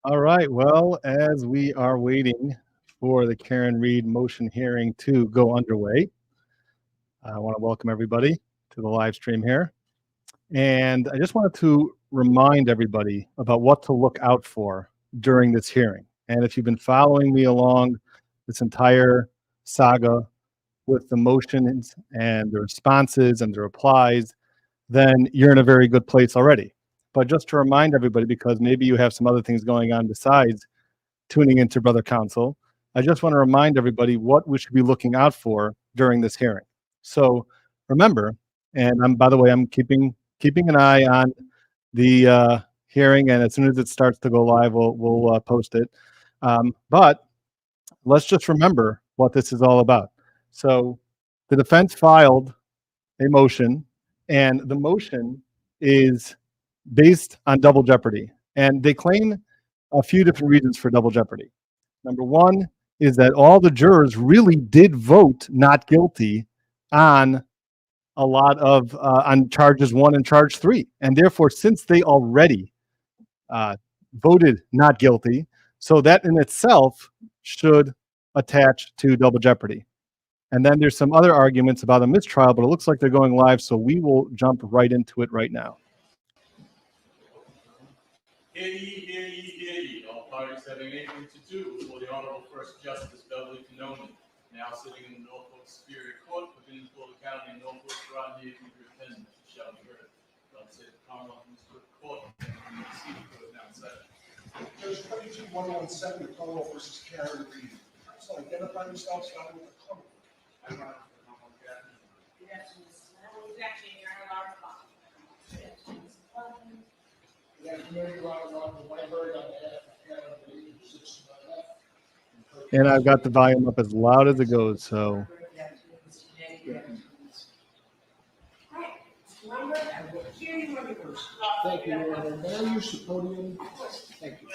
All right. Well, as we are waiting for the Karen Reed motion hearing to go underway, I want to welcome everybody to the live stream here. And I just wanted to remind everybody about what to look out for during this hearing. And if you've been following me along this entire saga with the motions and the responses and the replies, then you're in a very good place already. But just to remind everybody, because maybe you have some other things going on besides tuning into Brother Counsel, I just want to remind everybody what we should be looking out for during this hearing. So remember, and by the way, I'm keeping an eye on the hearing, and as soon as it starts to go live, we'll post it. But let's just remember what this is all about. So the defense filed a motion, and the motion is based on double jeopardy. And they claim a few different reasons for double jeopardy. Number one is that all the jurors really did vote not guilty on a lot of on charges 1 and charge 3, and therefore, since they already voted not guilty, so that in itself should attach to double jeopardy. And then there's some other arguments about a mistrial, but it looks like they're going live, so we will jump right into it right now. Hear ye, hear ye, hear ye. All parties having anything to do before the Honorable First Justice Beverly Canoni, now sitting in the Norfolk Superior Court within the Fuller County and Norfolk Rodney, if you repent, shall be heard. God save the Commonwealth and Mr. Court, and the seat of the now session. Judge 22-117, the Commonwealth versus Karen Reed. So identify yourself, starting with the Commonwealth. I'm not the Commonwealth Captain. Yes, who's actually here in our spot. Yeah, committee, Ron Weinberg on behalf of Karen Reed, who sits to my left. And I've got the volume up as loud as it goes, so. Thank you, Your Honor. May I use the podium? Thank you.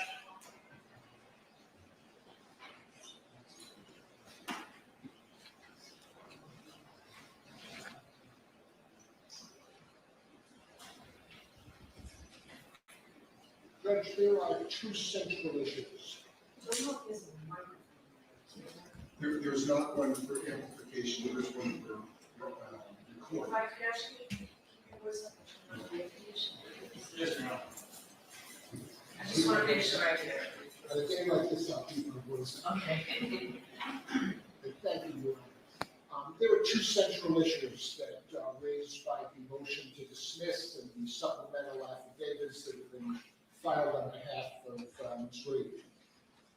Judge, there are two central issues. There's not one for amplification, there is one for recording. Yes, Your Honor. I just want to make sure I hear. At a day like this, I'll keep my voice. Okay. Thank you, Your Honor. There are two central issues that are raised by the motion to dismiss and the supplemental affidavits that have been filed on behalf of Ms. Reed.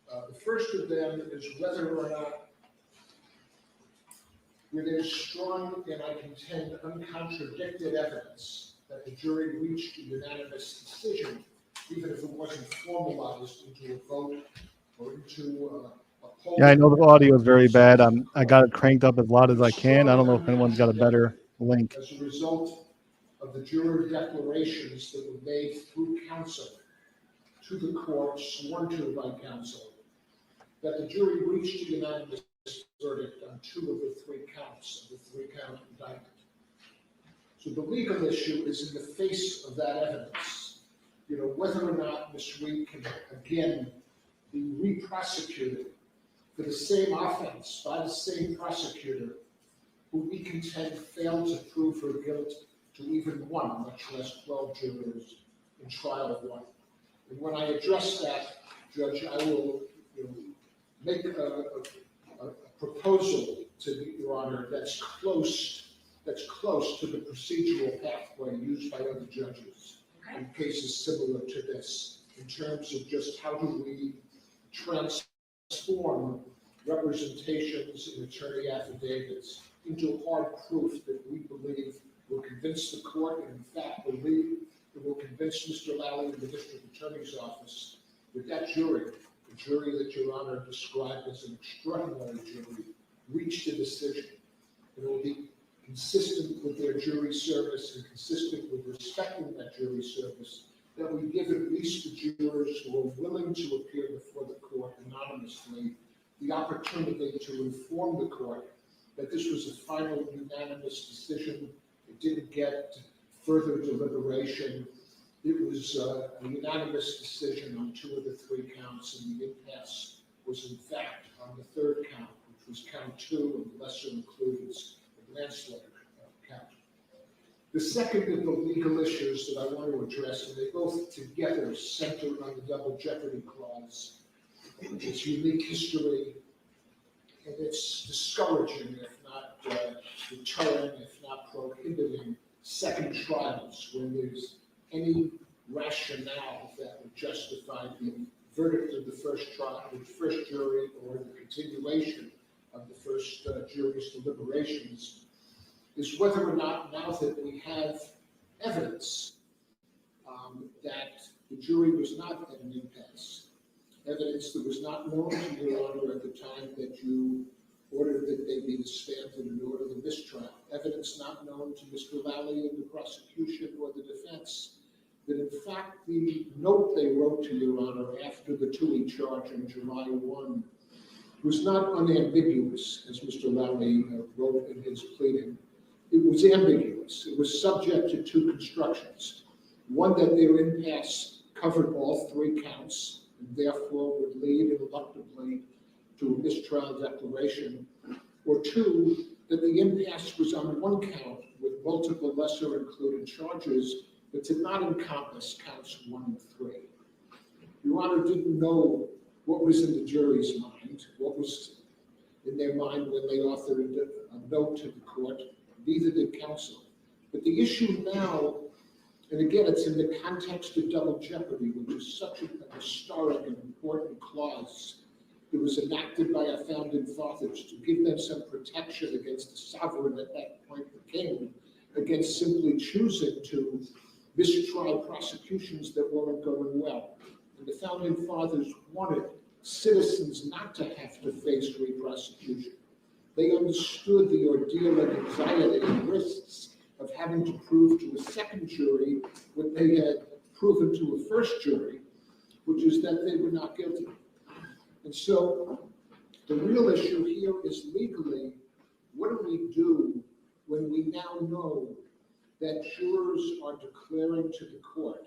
The first of them is whether or not there is strong and I contend uncontradicted evidence that the jury reached a unanimous decision, even if it wasn't formalized into a vote or into a poll. Yeah, I know the audio is very bad. I got it cranked up as loud as I can. I don't know if anyone's got a better link. As a result of the juror declarations that were made through counsel to the court, sworn to by counsel, that the jury reached a unanimous verdict on 2 of the 3 counts of the 3-count indictment. So the legal issue is in the face of that evidence, whether or not Ms. Reed can again be re-prosecuted for the same offense by the same prosecutor who we contend failed to prove her guilt to even 1, much less 12 jurors in trial 1. And when I address that, Judge, I will make a proposal to Your Honor that's close to the procedural pathway used by other judges in cases similar to this, in terms of just how do we transform representations in attorney affidavits into hard proof that we believe will convince the court, and in fact believe it will convince Mr. Lally in the district attorney's office that jury, the jury that Your Honor described as an extraordinary jury, reached a decision. It will be consistent with their jury service and consistent with respecting that jury service, that we give at least the jurors who are willing to appear before the court anonymously the opportunity to inform the court that this was a final unanimous decision. It didn't get further deliberation. It was a unanimous decision on 2 of the 3 counts, and the impasse was in fact on the 3rd count, which was count 2, and the lesser included the manslaughter count. The second of the legal issues that I want to address, and they both together center on the Double Jeopardy clause, its unique history, and it's discouraging, if not deterring, if not prohibiting, second trials when there's any rationale that would justify the verdict of the first trial, the first jury, or the continuation of the first jury's deliberations, is whether or not, now that we have evidence that the jury was not at an impasse, evidence that was not known to Your Honor at the time that you ordered that they be disbanded and ordered the mistrial, evidence not known to Mr. Lally and the prosecution or the defense, that in fact the note they wrote to Your Honor after the Toohey charge on July 1 was not unambiguous, as Mr. Lally wrote in his pleading. It was ambiguous. It was subject to 2 constructions. One, that their impasse covered all 3 counts, and therefore would lead reluctantly to a mistrial declaration, or 2, that the impasse was on 1 count with multiple lesser included charges, but did not encompass counts 1 and 3. Your Honor didn't know what was in the jury's mind, what was in their mind when they authored a note to the court, neither did counsel. But the issue now, and again, it's in the context of Double Jeopardy, which is such a historic and important clause that was enacted by our founding fathers to give them some protection against the sovereign at that point, the king, against simply choosing to mistry prosecutions that weren't going well. And the founding fathers wanted citizens not to have to face re-prosecution. They understood the ordeal and anxiety and risks of having to prove to a second jury what they had proven to a first jury, which is that they were not guilty. And so the real issue here is legally, what do we do when we now know that jurors are declaring to the court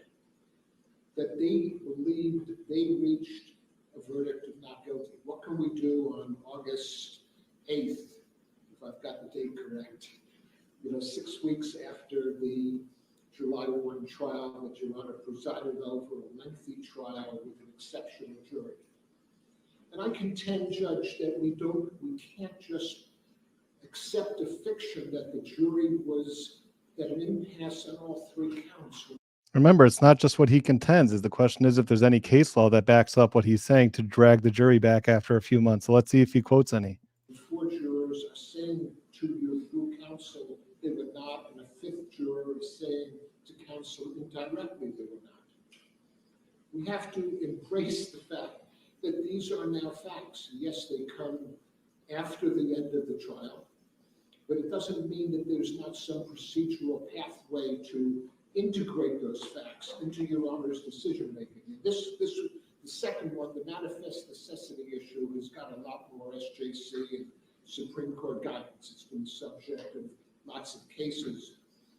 that they believed they reached a verdict of not guilty? What can we do on August 8th, if I've got the date correct? 6 weeks after the July 1 trial that Your Honor presided over, a lengthy trial with an exceptional jury. And I contend, Judge, that we can't just accept a fiction that the jury was at an impasse on all 3 counts. Remember, it's not just what he contends. The question is if there's any case law that backs up what he's saying to drag the jury back after a few months. So let's see if he quotes any. 4 jurors are saying to you through counsel they were not, and a 5th juror is saying to counsel indirectly they were not. We have to embrace the fact that these are now facts. Yes, they come after the end of the trial, but it doesn't mean that there's not some procedural pathway to integrate those facts into Your Honor's decision-making. And the second one, the manifest necessity issue, has got a lot more SJC and Supreme Court guidance. It's been the subject of lots of cases.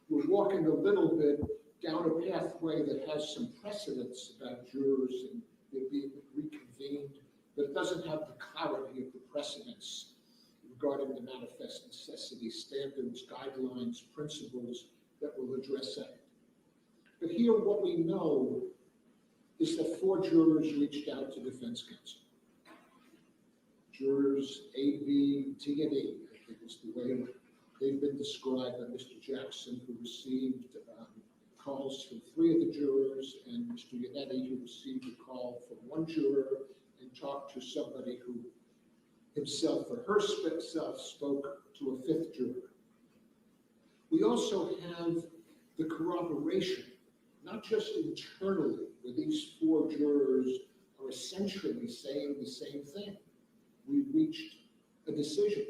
We're walking a little bit down a pathway that has some precedents about jurors and they're being reconvened, but it doesn't have the clarity of the precedents regarding the manifest necessity standards, guidelines, principles that will address that. But here what we know is that 4 jurors reached out to defense counsel. Jurors A, B, T, and E, I think is the way they've been described by Mr. Jackson, who received calls from 3 of the jurors, and Mr. Yannetti, who received a call from 1 juror and talked to somebody who himself or herself spoke to a 5th juror. We also have the corroboration, not just internally, where these 4 jurors are essentially saying the same thing. We reached a decision.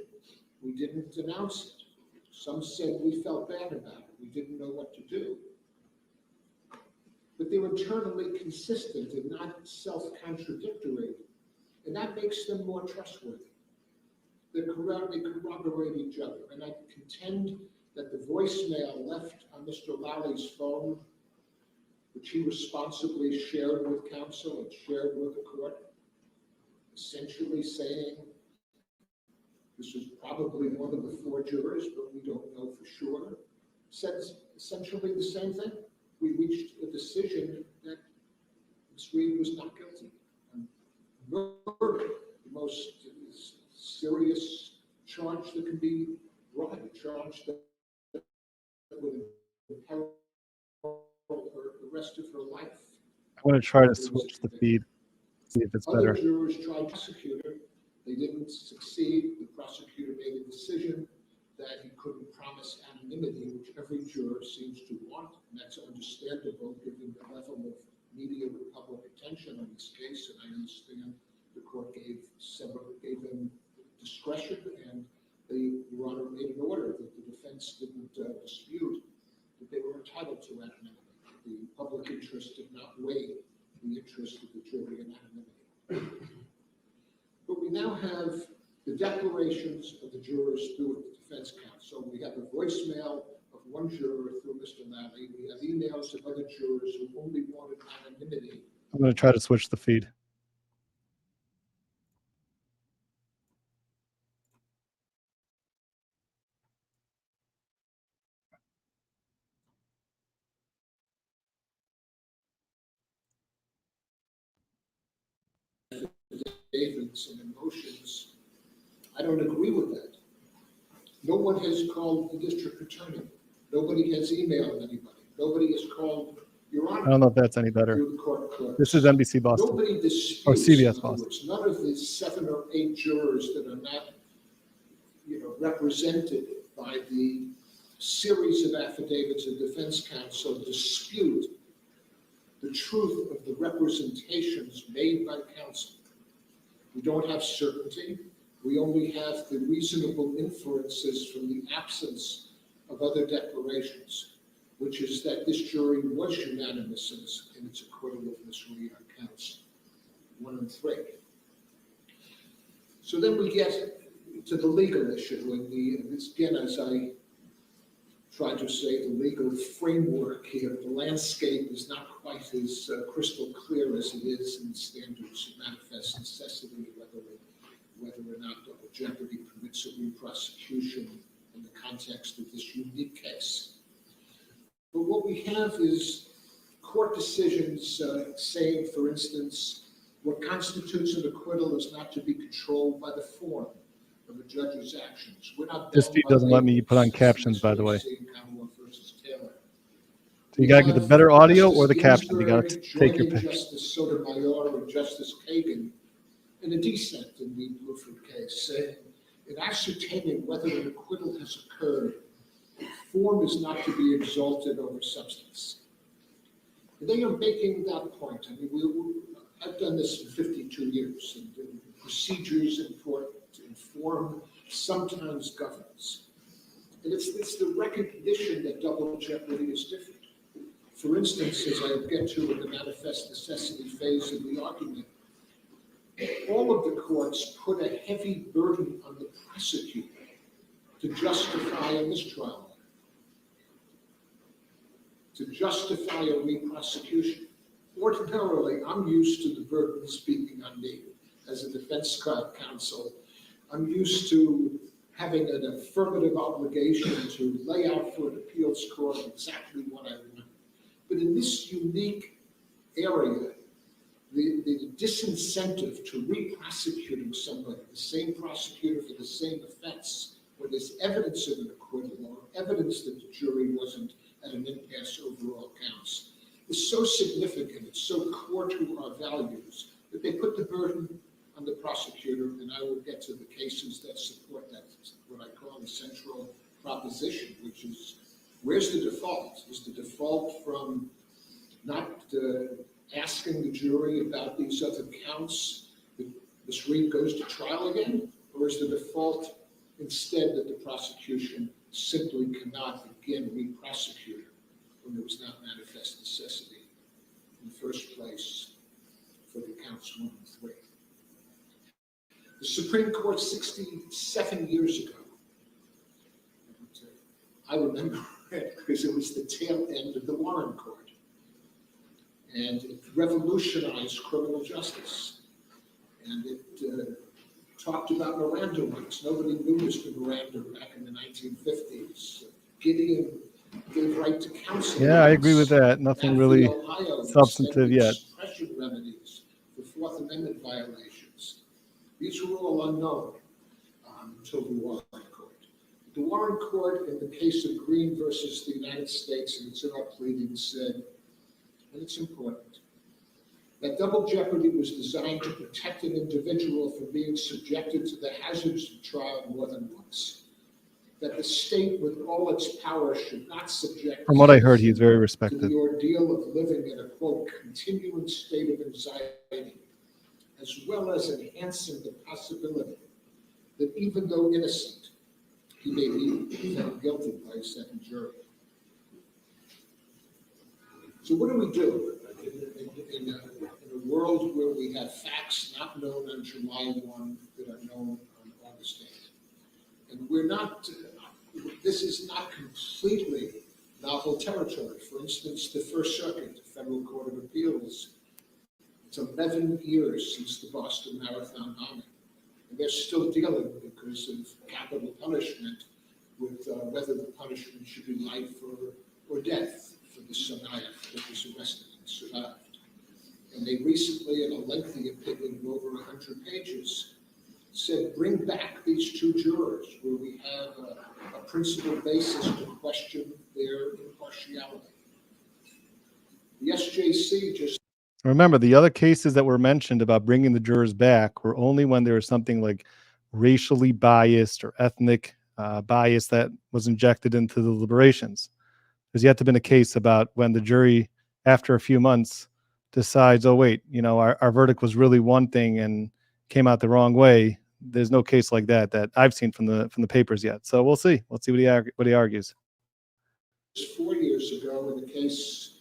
We didn't announce it. Some said we felt bad about it. We didn't know what to do. But they're internally consistent and not self-contradictory, and that makes them more trustworthy. They corroborate each other, and I contend that the voicemail left on Mr. Lally's phone which he responsibly shared with counsel and shared with the court, essentially saying this was probably one of the 4 jurors, but we don't know for sure, said essentially the same thing. We reached a decision that Ms. Reed was not guilty. And murder, the most serious charge that can be brought, a charge that would imperil the rest of her life. I'm going to try to switch the feed, see if it's Other better. jurors tried prosecutor. They didn't succeed. The prosecutor made a decision that he couldn't promise anonymity, which every juror seems to want, and that's understandable given the level of media and public attention on this case. And I understand the court gave them discretion, and Your Honor made an order that the defense didn't dispute that they were entitled to anonymity. The public interest did not weigh the interest of the jury in anonymity. But we now have the declarations of the jurors through the defense counsel. We have a voicemail of one juror through Mr. Lally. We have emails of other jurors who only wanted anonymity. I'm going to try to switch the feed. Affidavits and emotions. I don't agree with that. No one has called the district attorney. Nobody has emailed anybody. Nobody has called Your Honor. I don't know if that's any better. Through the court clerks. This is NBC Boston. Nobody disputes, or CBS in other Boston. words, none of the 7 or 8 jurors that are not, represented by the series of affidavits of defense counsel dispute the truth of the representations made by counsel. We don't have certainty. We only have the reasonable inferences from the absence of other declarations, which is that this jury was unanimous in its acquittal of Ms. Reed on counts 1 and 3. So then we get to the legal issue, and again, as I try to say, the legal framework here, the landscape is not quite as crystal clear as it is in the standards of manifest necessity, whether or not double jeopardy permits a re-prosecution in the context of this unique case. But what we have is court decisions saying, for instance, what constitutes an acquittal is not to be controlled by the form of a judge's actions. We're not. This feed doesn't let me put on captions, by the way. So you got to get the better audio or the caption. You got to take your pick. Justice Sotomayor and Justice Kagan in a dissent in the Bluford case, saying in ascertaining whether an acquittal has occurred, form is not to be exalted over substance. And they are making that point. I mean, I've done this for 52 years, and procedures important to inform sometimes governs. And it's the recognition that double jeopardy is different. For instance, as I'll get to in the manifest necessity phase of the argument, all of the courts put a heavy burden on the prosecutor to justify a mistrial, to justify a re-prosecution. Ordinarily, I'm used to the burden speaking on me as a defense counsel. I'm used to having an affirmative obligation to lay out for an appeals court exactly what I want. But in this unique area, the disincentive to re-prosecuting somebody, the same prosecutor for the same offense, when there's evidence of an acquittal or evidence that the jury wasn't at an impasse over all counts, is so significant, it's so core to our values, that they put the burden on the prosecutor, and I will get to the cases that support that, what I call the central proposition, which is, where's the default? Is the default from not asking the jury about these other counts that Ms. Reed goes to trial again? Or is the default instead that the prosecution simply cannot again re-prosecute her when there was not manifest necessity in the first place for the counts 1 and 3? The Supreme Court 67 years ago, I remember it because it was the tail end of the Warren Court. And it revolutionized criminal justice. And it talked about Miranda rights. Nobody knew Mr. Miranda back in the 1950s. Gideon gave right to counsel. Yeah, I agree with that. Nothing really substantive yet. Suppression remedies for Fourth Amendment violations. These were all unknown until the Warren Court. The Warren Court, in the case of Green versus the United States, and it's in our pleadings, said, and it's important, that double jeopardy was designed to protect an individual from being subjected to the hazards of trial more than once. That the state, with all its power, should not subject. From what I heard, he's very to respected. the ordeal of living in a, quote, continuing state of anxiety, as well as enhancing the possibility that even though innocent, he may be found guilty by a second jury. So what do we do in a world where we have facts not known on July 1 that are known on August 8? And we're not, this is not completely novel territory. For instance, the First Circuit, the Federal Court of Appeals, it's 11 years since the Boston Marathon bombing. And they're still dealing because of capital punishment with whether the punishment should be life or death for the Sanaya that was arrested and survived. And they recently, in a lengthy opinion of over 100 pages, said, bring back these two jurors where we have a principal basis to question their impartiality. The SJC just... Remember, the other cases that were mentioned about bringing the jurors back were only when there was something like racially biased or ethnic bias that was injected into the deliberations. There's yet to been a case about when the jury, after a few months, decides, oh, wait, you know, our verdict was really one thing and came out the wrong way. There's no case like that I've seen from the papers yet. So we'll see. Let's see what he argues. 4 years ago, in the case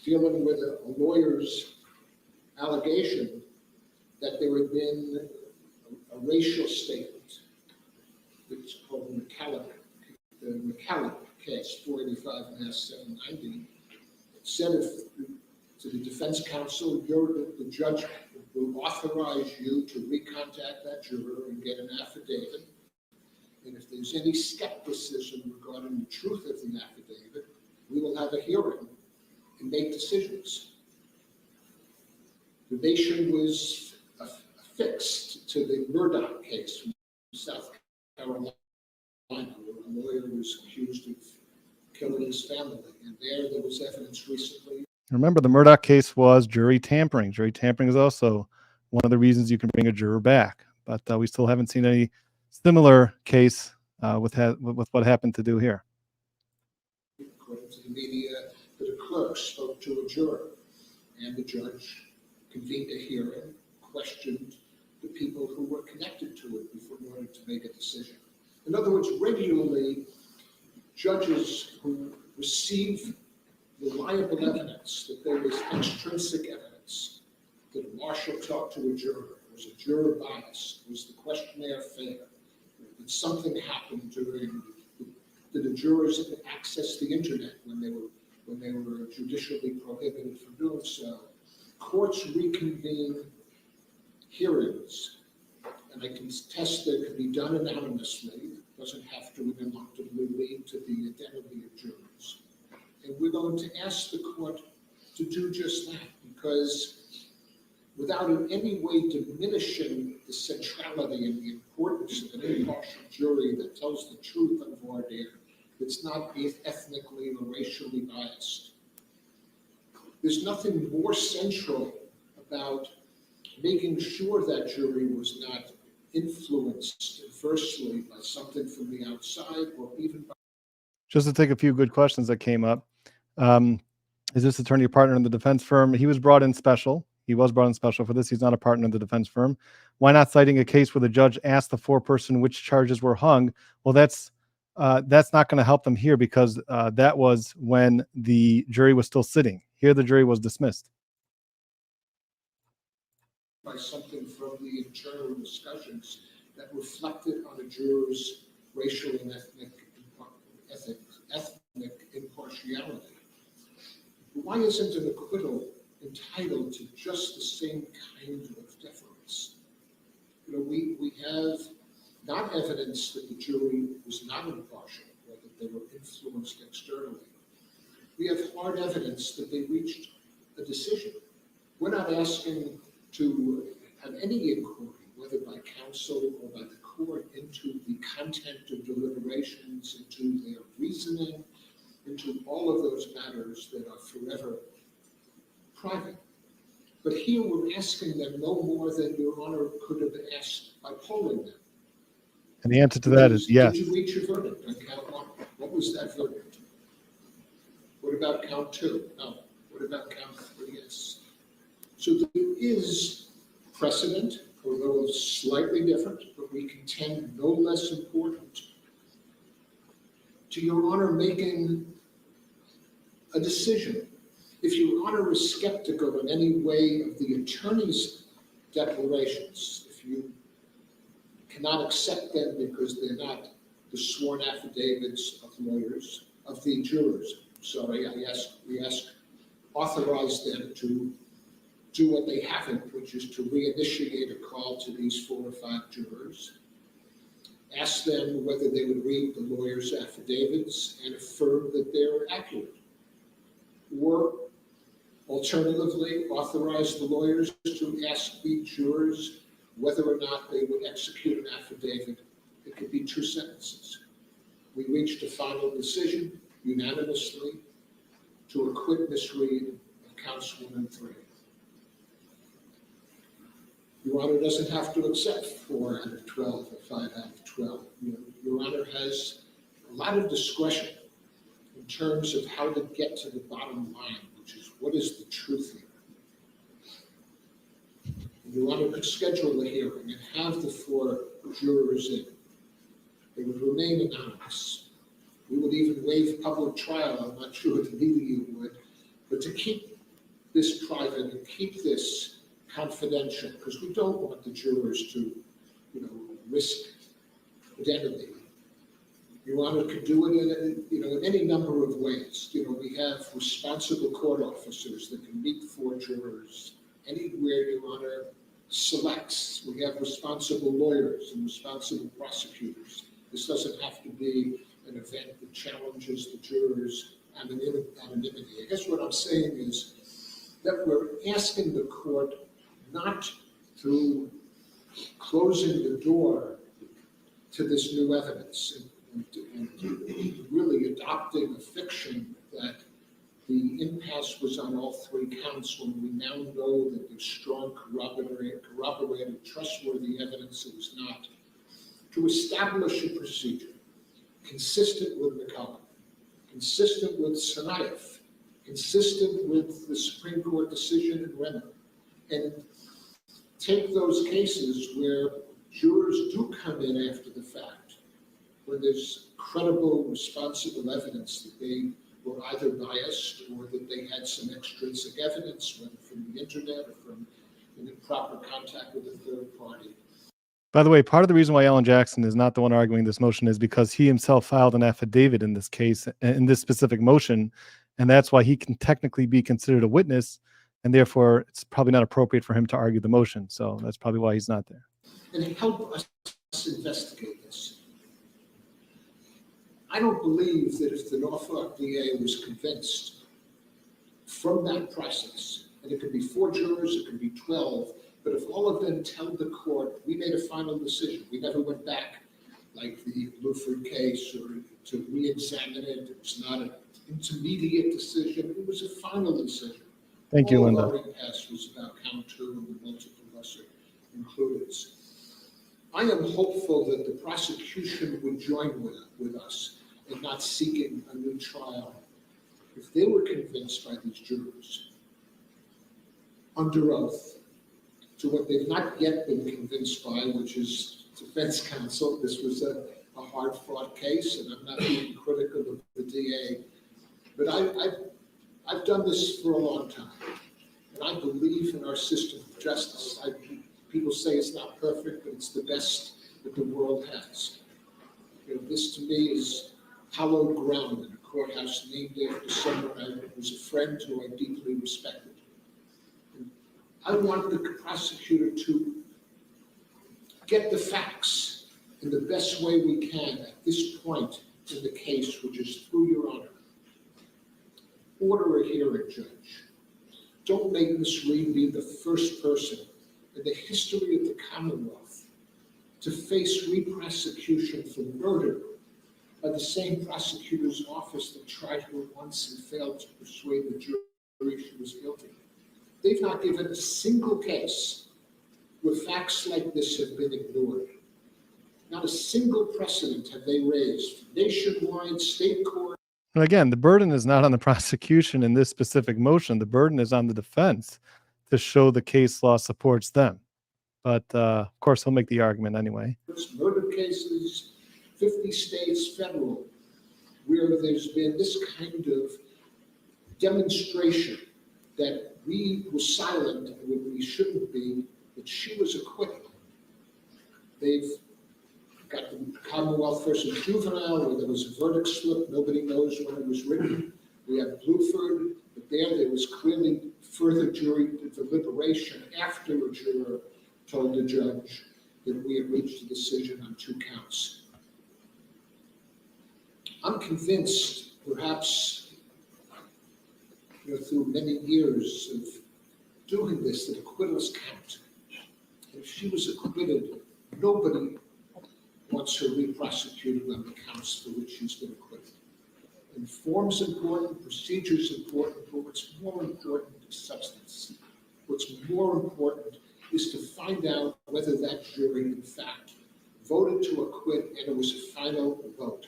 dealing with a lawyer's allegation that there had been a racial statement. It's called the McCallum case, 485-790. It said to the defense counsel, the judge will authorize you to recontact that juror and get an affidavit. And if there's any skepticism regarding the truth of the affidavit, we will have a hearing and make decisions. The nation was affixed to the Murdoch case from South Carolina, where a lawyer was accused of killing his family. And there was evidence recently. Remember, the Murdoch case was jury tampering. Jury tampering is also one of the reasons you can bring a juror back. But we still haven't seen any similar case with what happened to do here. According to the media, that a clerk spoke to a juror, and the judge convened a hearing, questioned the people who were connected to it before in order to make a decision. In other words, regularly, judges who receive reliable evidence that there was extrinsic evidence that a marshal talked to a juror, was a juror biased, was the questionnaire fair, did something happen during, did the jurors access the internet when they were judicially prohibited from doing so. Courts reconvene hearings, and I can test that it can be done anonymously. It doesn't have to ineluctably lead to the identity of jurors. And we're going to ask the court to do just that, because without in any way diminishing the centrality and the importance of an impartial jury that tells the truth on voir dire, that's not ethnically or racially biased. There's nothing more central about making sure that jury was not influenced adversely by something from the outside or even by... Just to take a few good questions that came up. Is this attorney a partner in the defense firm? He was brought in special. He was brought in special for this. He's not a partner in the defense firm. Why not citing a case where the judge asked the foreperson which charges were hung? Well, that's not going to help them here, because that was when the jury was still sitting. Here, the jury was dismissed. By something from the internal discussions that reflected on a juror's racial and ethnic impartiality. Why isn't an acquittal entitled to just the same kind of deference? You know, we have not evidence that the jury was not impartial or that they were influenced externally. We have hard evidence that they reached a decision. We're not asking to have any inquiry, whether by counsel or by the court, into the content of deliberations, into their reasoning, into all of those matters that are forever private. But here we're asking them no more than Your Honor could have asked by polling them. And the answer to that is yes. Did you reach a verdict on count one? What was that verdict? What about count two? No. What about count three? Yes. So there is precedent, although slightly different, but we contend no less important, to Your Honor making a decision. If Your Honor is skeptical in any way of the attorney's declarations, if you cannot accept them because they're not the sworn affidavits of lawyers, of the jurors, sorry, we authorize them to do what they haven't, which is to reinitiate a call to these 4 or 5 jurors, ask them whether they would read the lawyer's affidavits and affirm that they're accurate. Or alternatively, authorize the lawyers to ask the jurors whether or not they would execute an affidavit. It could be 2 sentences. We reached a final decision unanimously to acquit Ms. Reed of counts 1 and 3. Your Honor doesn't have to accept 4 out of 12 or 5 out of 12. Your Honor has a lot of discretion in terms of how to get to the bottom line, which is what is the truth here. Your Honor could schedule a hearing and have the 4 jurors in. They would remain anonymous. We would even waive public trial. I'm not sure if legally you would, but to keep this private and keep this confidential, because we don't want the jurors to, risk identity. Your Honor could do it in any number of ways. We have responsible court officers that can meet 4 jurors anywhere Your Honor selects. We have responsible lawyers and responsible prosecutors. This doesn't have to be an event that challenges the jurors' anonymity. I guess what I'm saying is that we're asking the court not through closing the door to this new evidence and really adopting a fiction that the impasse was on all 3 counts when we now know that there's strong corroborated, trustworthy evidence it was not, to establish a procedure consistent with McCullough, consistent with Tsarnaev, consistent with the Supreme Court decision in Radner, and take those cases where jurors do come in after the fact, where there's credible, responsible evidence that they were either biased or that they had some extrinsic evidence, whether from the internet or from improper contact with a third party. By the way, part of the reason why Alan Jackson is not the one arguing this motion is because he himself filed an affidavit in this case, in this specific motion, and that's why he can technically be considered a witness, and therefore it's probably not appropriate for him to argue the motion. So that's probably why he's not there. And help us investigate this. I don't believe that if the Norfolk DA was convinced from that process, and it could be 4 jurors, it could be 12, but if all of them tell the court, we made a final decision, we never went back, like the Luford case, or to re-examine it, it was not an intermediate decision, it was a final decision. Thank you, Linda. All our impasse was about count 2 and the multiple lesser includeds. I am hopeful that the prosecution would join with us in not seeking a new trial if they were convinced by these jurors under oath to what they've not yet been convinced by, which is defense counsel. This was a hard-fought case, and I'm not being critical of the DA, but I've done this for a long time, and I believe in our system of justice. People say it's not perfect, but it's the best that the world has. This to me is hallowed ground in a courthouse named after someone who was a friend who I deeply respected. And I want the prosecutor to get the facts in the best way we can at this point in the case, which is through your honor. Order a hearing, Judge. Don't make Ms. Reed be the first person in the history of the Commonwealth to face re-prosecution for murder by the same prosecutor's office that tried her once and failed to persuade the jury she was guilty. They've not given a single case where facts like this have been ignored. Not a single precedent have they raised, nationwide, state court. And again, the burden is not on the prosecution in this specific motion. The burden is on the defense to show the case law supports them. But of course, he'll make the argument anyway. Murder cases, 50 states, federal, where there's been this kind of demonstration that we were silent when we shouldn't be, that she was acquitted. They've got the Commonwealth versus Juvenile, where there was a verdict slip, nobody knows when it was written. We have Bluford, but there was clearly further jury deliberation after a juror told the judge that we had reached a decision on 2 counts. I'm convinced, perhaps through many years of doing this, that acquittals count. If she was acquitted, nobody wants her re-prosecuted on the counts for which she's been acquitted. And form's important, procedure's important, but what's more important is substance. What's more important is to find out whether that jury, in fact, voted to acquit and it was a final vote.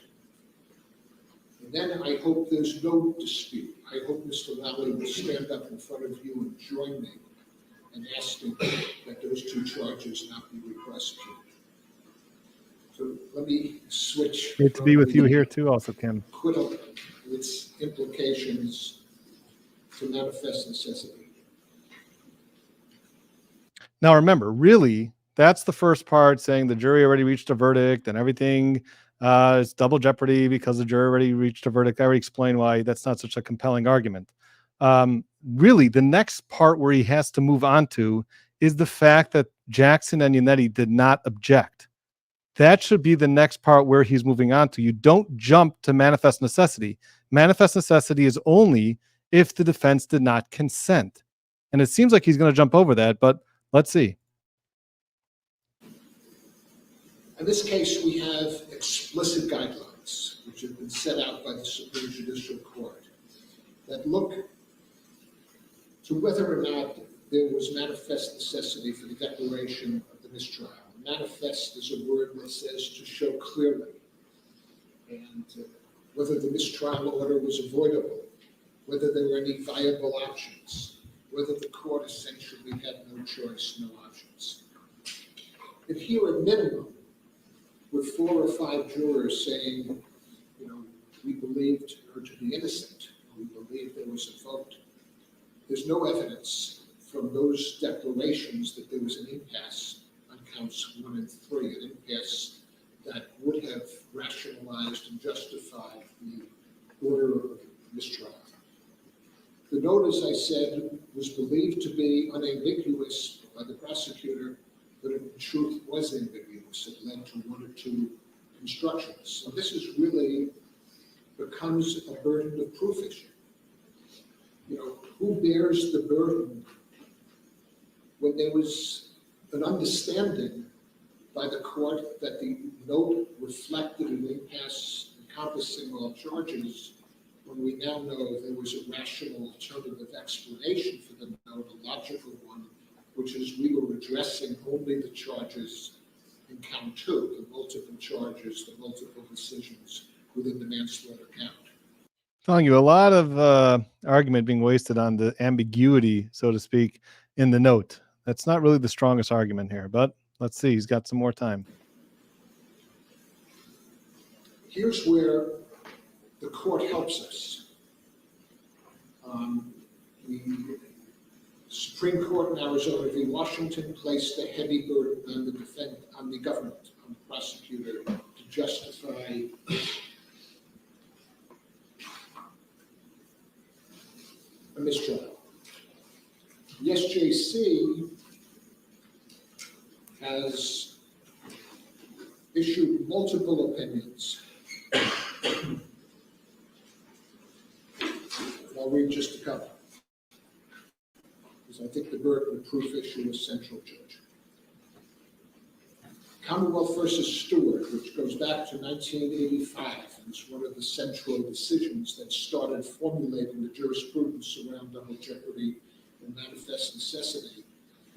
And then I hope there's no dispute. I hope Mr. Lally will stand up in front of you and join me in asking that those 2 charges not be re-prosecuted. So let me switch. Great to be with you here too, also, Kim. Acquittal, its implications to manifest necessity. Now, remember, really, that's the first part, saying the jury already reached a verdict and everything is double jeopardy because the jury already reached a verdict. I already explained why that's not such a compelling argument. Really, the next part where he has to move on to is the fact that Jackson and Unanimity did not object. That should be the next part where he's moving on to. You don't jump to manifest necessity. Manifest necessity is only if the defense did not consent. And it seems like he's going to jump over that, but let's see. In this case, we have explicit guidelines, which have been set out by the Supreme Judicial Court, that look to whether or not there was manifest necessity for the declaration of the mistrial. Manifest is a word that says to show clearly, and whether the mistrial order was avoidable, whether there were any viable options, whether the court essentially had no choice, no options. And here at minimum, with 4 or 5 jurors saying, we believed her to be innocent, we believed there was a vote, there's no evidence from those declarations that there was an impasse on counts 1 and 3, an impasse that would have rationalized and justified the order of mistrial. The note, as I said, was believed to be unambiguous by the prosecutor, but in truth was ambiguous. It led to 1 or 2 constructions. So this is really becomes a burden of proof issue. Who bears the burden when there was an understanding by the court that the note reflected an impasse encompassing all charges, when we now know there was a rational alternative explanation for the note, a logical one, which is we were addressing only the charges in count 2, the multiple charges, the multiple decisions within the manslaughter count. Telling you a lot of argument being wasted on the ambiguity, so to speak, in the note. That's not really the strongest argument here, but let's see. He's got some more time. Here's where the court helps us. The Supreme Court in Arizona v. Washington placed a heavy burden on the government, on the prosecutor, to justify a mistrial. The SJC has issued multiple opinions. I'll read just a couple, because I think the burden of proof issue is central, Judge. Commonwealth versus Stewart, which goes back to 1985, and is one of the central decisions that started formulating the jurisprudence around double jeopardy and manifest necessity.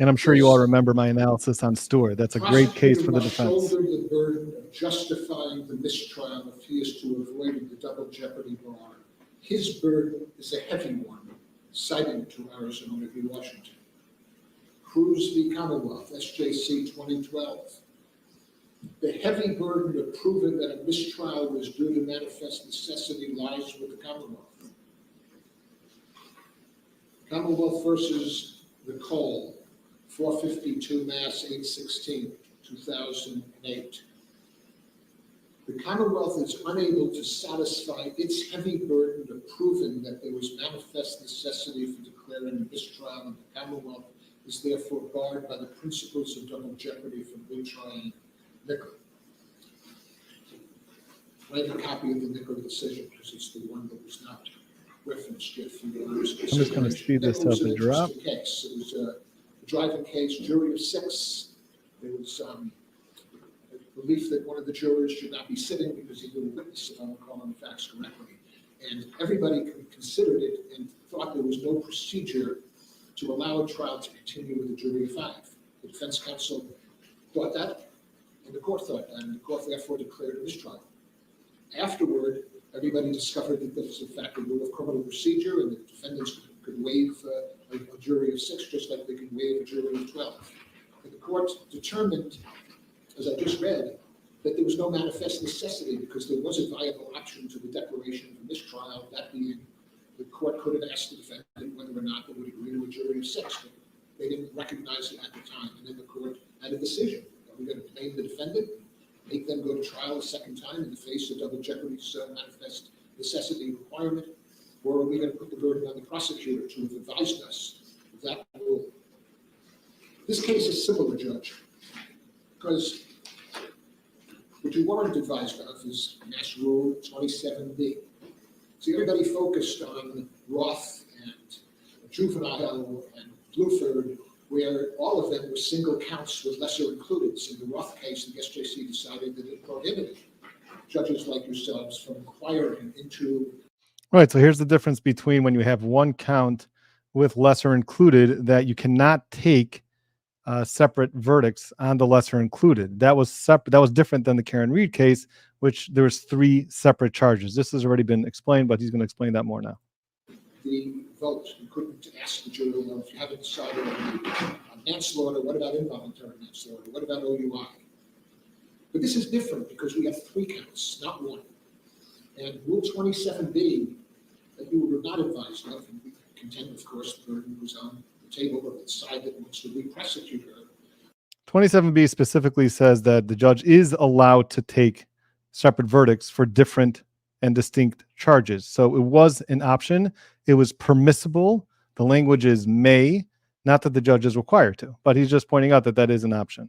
And I'm sure you all remember my analysis on Stewart. That's a great case for the defense. Prosecutor must shoulder the burden of justifying the mistrial if he is to avoid the double jeopardy bar. His burden is a heavy one, citing to Arizona v. Washington. Cruz v. Commonwealth, SJC 2012. The heavy burden of proving that a mistrial was due to manifest necessity lies with the Commonwealth. Commonwealth versus Nicole, 452 Mass. 816, 2008. The Commonwealth is unable to satisfy its heavy burden of proving that there was manifest necessity for declaring a mistrial, and the Commonwealth is therefore barred by the principles of double jeopardy from retrying Nichol. I have a copy of the Nichol decision because it's the one that was not referenced yet from the others. I'm just going to speed this up and drop. Case. It was a driving case, jury of 6. There was a belief that one of the jurors should not be sitting because he didn't witness, if I'm recalling the facts correctly. And everybody considered it and thought there was no procedure to allow a trial to continue with a jury of 5. The defense counsel thought that, and the court thought that, and the court therefore declared a mistrial. Afterward, everybody discovered that this was in fact a rule of criminal procedure, and the defendants could waive a jury of 6 just like they could waive a jury of 12. But the court determined, as I just read, that there was no manifest necessity because there was a viable option to the declaration of a mistrial, that being the court could have asked the defendant whether or not they would agree to a jury of 6, but they didn't recognize it at the time. And then the court had a decision. Are we going to blame the defendant, make them go to trial a second time in the face of double jeopardy's manifest necessity requirement, or are we going to put the burden on the prosecutor to have advised us of that rule? This case is similar, Judge, because what you weren't advised of is Mass Rule 27B. See, everybody focused on Roth and Juvenile and Bluford, where all of them were single counts with lesser included. So in the Roth case, the SJC decided that it prohibited judges like yourselves from inquiring into. Right. So here's the difference between when you have one count with lesser included, that you cannot take separate verdicts on the lesser included. That was separate. That was different than the Karen Reed case, which there was 3 separate charges. This has already been explained, but he's going to explain that more now. The vote, you couldn't ask the jury, well, if you haven't decided on manslaughter, what about involuntary manslaughter? What about OUI? But this is different because we have 3 counts, not 1. And Rule 27B, that you were not advised of, and we contend, of course, the burden was on the table of the side that wants to re-prosecute her. 27B specifically says that the judge is allowed to take separate verdicts for different and distinct charges. So it was an option. It was permissible. The language is may, not that the judge is required to, but he's just pointing out that that is an option.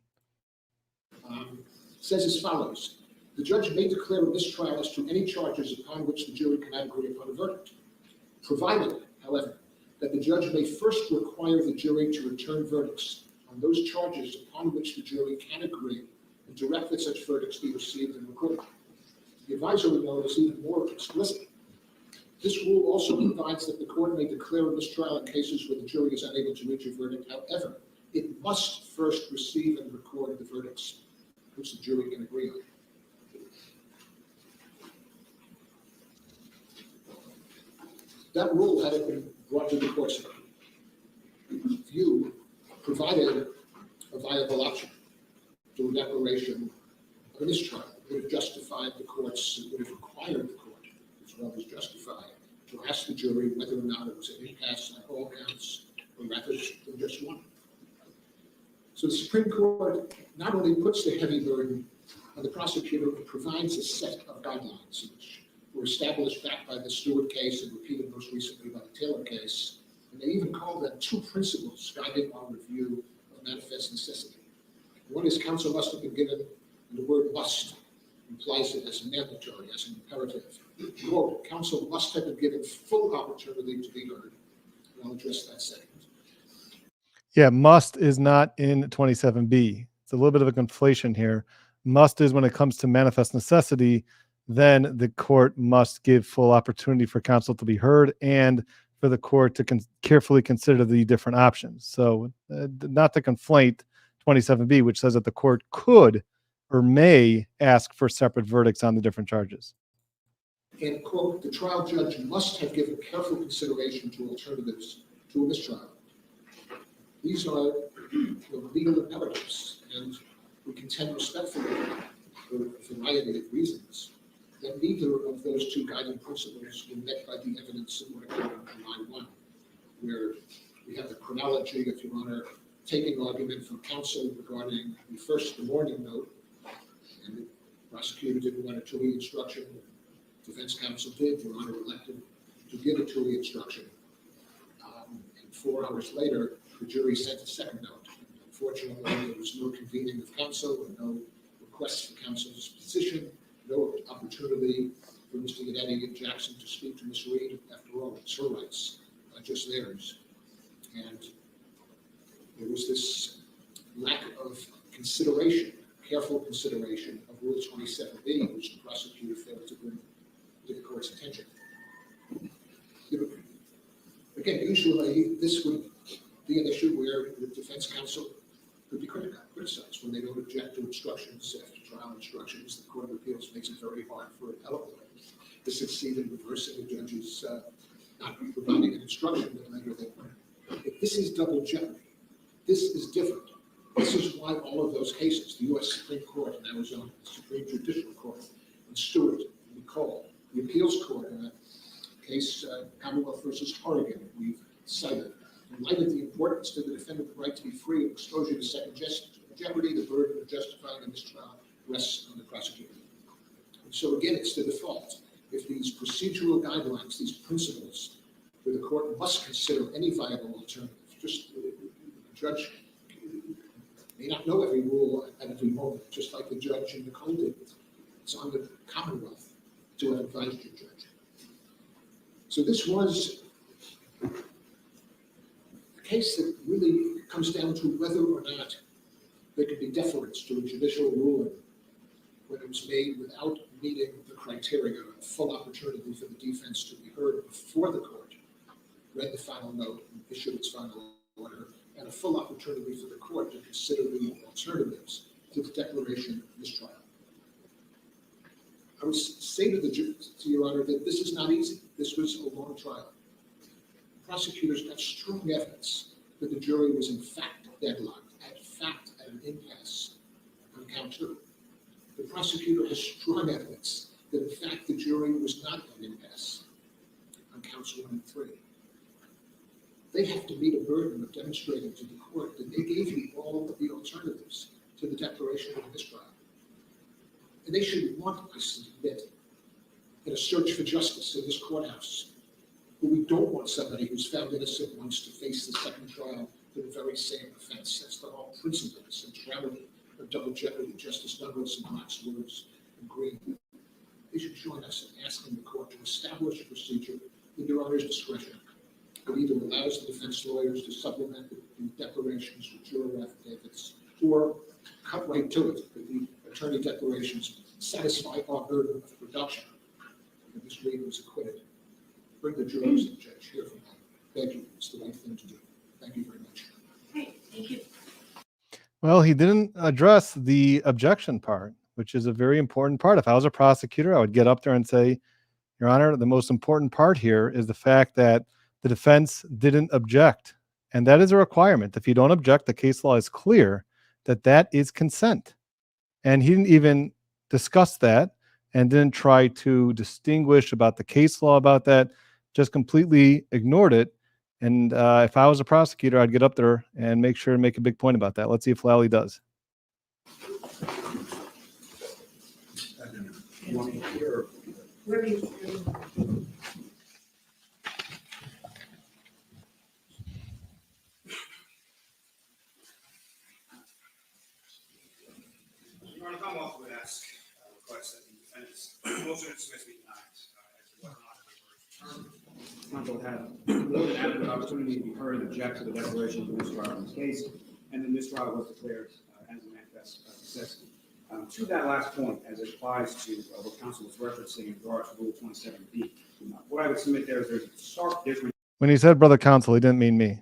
Says as follows: the judge may declare a mistrial as to any charges upon which the jury cannot agree upon a verdict, provided, however, that the judge may first require the jury to return verdicts on those charges upon which the jury can agree and direct that such verdicts be received and recorded. The advisory note is even more explicit. This rule also provides that the court may declare a mistrial in cases where the jury is unable to reach a verdict. However, it must first receive and record the verdicts which the jury can agree on. That rule, had it been brought to the court's view, provided a viable option to a declaration of a mistrial. It would have justified the courts, it would have required the court, as well as justified, to ask the jury whether or not it was an impasse on all counts, or rather than just one. So the Supreme Court not only puts the heavy burden on the prosecutor, but provides a set of guidelines which were established back by the Stewart case and repeated most recently by the Taylor case And they even call them two principles guiding our review of manifest necessity. One is counsel must have been given, and the word must implies it as mandatory, as an imperative. Quote, counsel must have been given full opportunity to be heard. And I'll address that second. Yeah, must is not in 27B. It's a little bit of a conflation here. Must is when it comes to manifest necessity, then the court must give full opportunity for counsel to be heard and for the court to carefully consider the different options. So not to conflate 27B, which says that the court could or may ask for separate verdicts on the different charges. And quote, the trial judge must have given careful consideration to alternatives to a mistrial. These are legal imperatives, and we contend respectfully, for a variety of reasons, that neither of those two guiding principles were met by the evidence in what occurred on July 1, where we have the chronology, if Your Honor, taking argument from counsel regarding the warning note, and the prosecutor didn't want a TUI instruction. Defense counsel did. Your Honor elected to give a TUI instruction. And 4 hours later, the jury sent a second note. Unfortunately, there was no convening of counsel and no request for counsel's position, no opportunity for Mr. Yannetti and Jackson to speak to Ms. Reed. After all, it's her rights, not just theirs. And there was this lack of consideration, careful consideration of Rule 27B, which the prosecutor failed to bring to the court's attention. Again, usually this would be an issue where the defense counsel could be criticized when they don't object to instructions after trial instructions. The Court of Appeals makes it very hard for appellate lawyers to succeed in reversing a judge's not providing an instruction that later they learn. If this is double jeopardy, this is different. This is why all of those cases, the U.S. Supreme Court in Arizona, the Supreme Judicial Court in Stewart, McCall, the appeals court in a case, Commonwealth versus Oregon, we've cited. In light of the importance to the defendant the right to be free of exposure to second jeopardy, the burden of justifying a mistrial rests on the prosecutor. And so again, it's the default. If these procedural guidelines, these principles, where the court must consider any viable alternative, just the judge may not know every rule at every moment, just like the judge in Nicole did. It's on the Commonwealth to have advised your judge. So this was a case that really comes down to whether or not there could be deference to a judicial ruling when it was made without meeting the criteria of full opportunity for the defense to be heard before the court read the final note and issued its final order, and a full opportunity for the court to consider the alternatives to the declaration of mistrial. I would say to Your Honor that this is not easy. This was a long trial. The prosecutors got strong evidence that the jury was in fact deadlocked, at an impasse on count 2. The prosecutor has strong evidence that in fact the jury was not at an impasse on counts 1 and 3. They have to meet a burden of demonstrating to the court that they gave you all of the alternatives to the declaration of mistrial. And they should want, I submit, in a search for justice in this courthouse, but we don't want somebody who's found innocent once to face the second trial for the very same offense. That's the whole principle, the centrality of double jeopardy. Justice Douglas and Max Lewis and Green. They should join us in asking the court to establish a procedure in Your Honor's discretion that either allows the defense lawyers to supplement the declarations with juror affidavits or cut right to it, that the attorney declarations satisfy our burden of production. And Ms. Reed was acquitted. Bring the jurors and judge here from them. Thank you. It's the right thing to do. Thank you very much. Great, thank you. Well, he didn't address the objection part, which is a very important part. If I was a prosecutor, I would get up there and say, Your Honor, the most important part here is the fact that the defense didn't object. And that is a requirement. If you don't object, the case law is clear that that is consent. And he didn't even discuss that and didn't try to distinguish about the case law about that, just completely ignored it. And if I was a prosecutor, I'd get up there and make sure to make a big point about that. Let's see if Lally does. ask, request that the defendant's motion to dismiss be denied as to whether or not the counsel had more than adequate opportunity to be heard and object to the declaration of the mistrial in this case, and the mistrial was declared as a manifest necessity. To that last point, as it applies to what counsel was referencing in regards to Rule 27B, what I would submit there is there's a stark difference When he said brother counsel, he didn't mean me,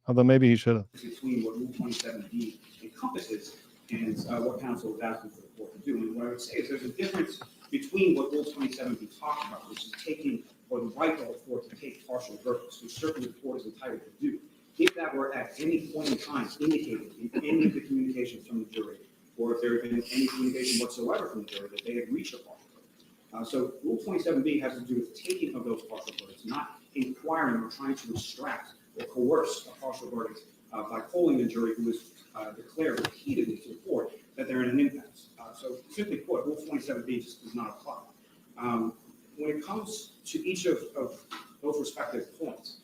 although maybe he should have. between what Rule 27B encompasses and what counsel is asking for the court to do. And what I would say is there's a difference between what Rule 27B talks about, which is taking, or the right of the court to take partial verdicts, which certainly the court is entitled to do, if that were at any point in time indicated in any of the communications from the jury, or if there had been any communication whatsoever from the jury that they had reached a partial verdict. So Rule 27B has to do with taking of those partial verdicts, not inquiring or trying to extract or coerce a partial verdict by polling the jury who has declared repeatedly to the court that they're in an impasse. So simply put, Rule 27B just does not apply. When it comes to each of those respective points,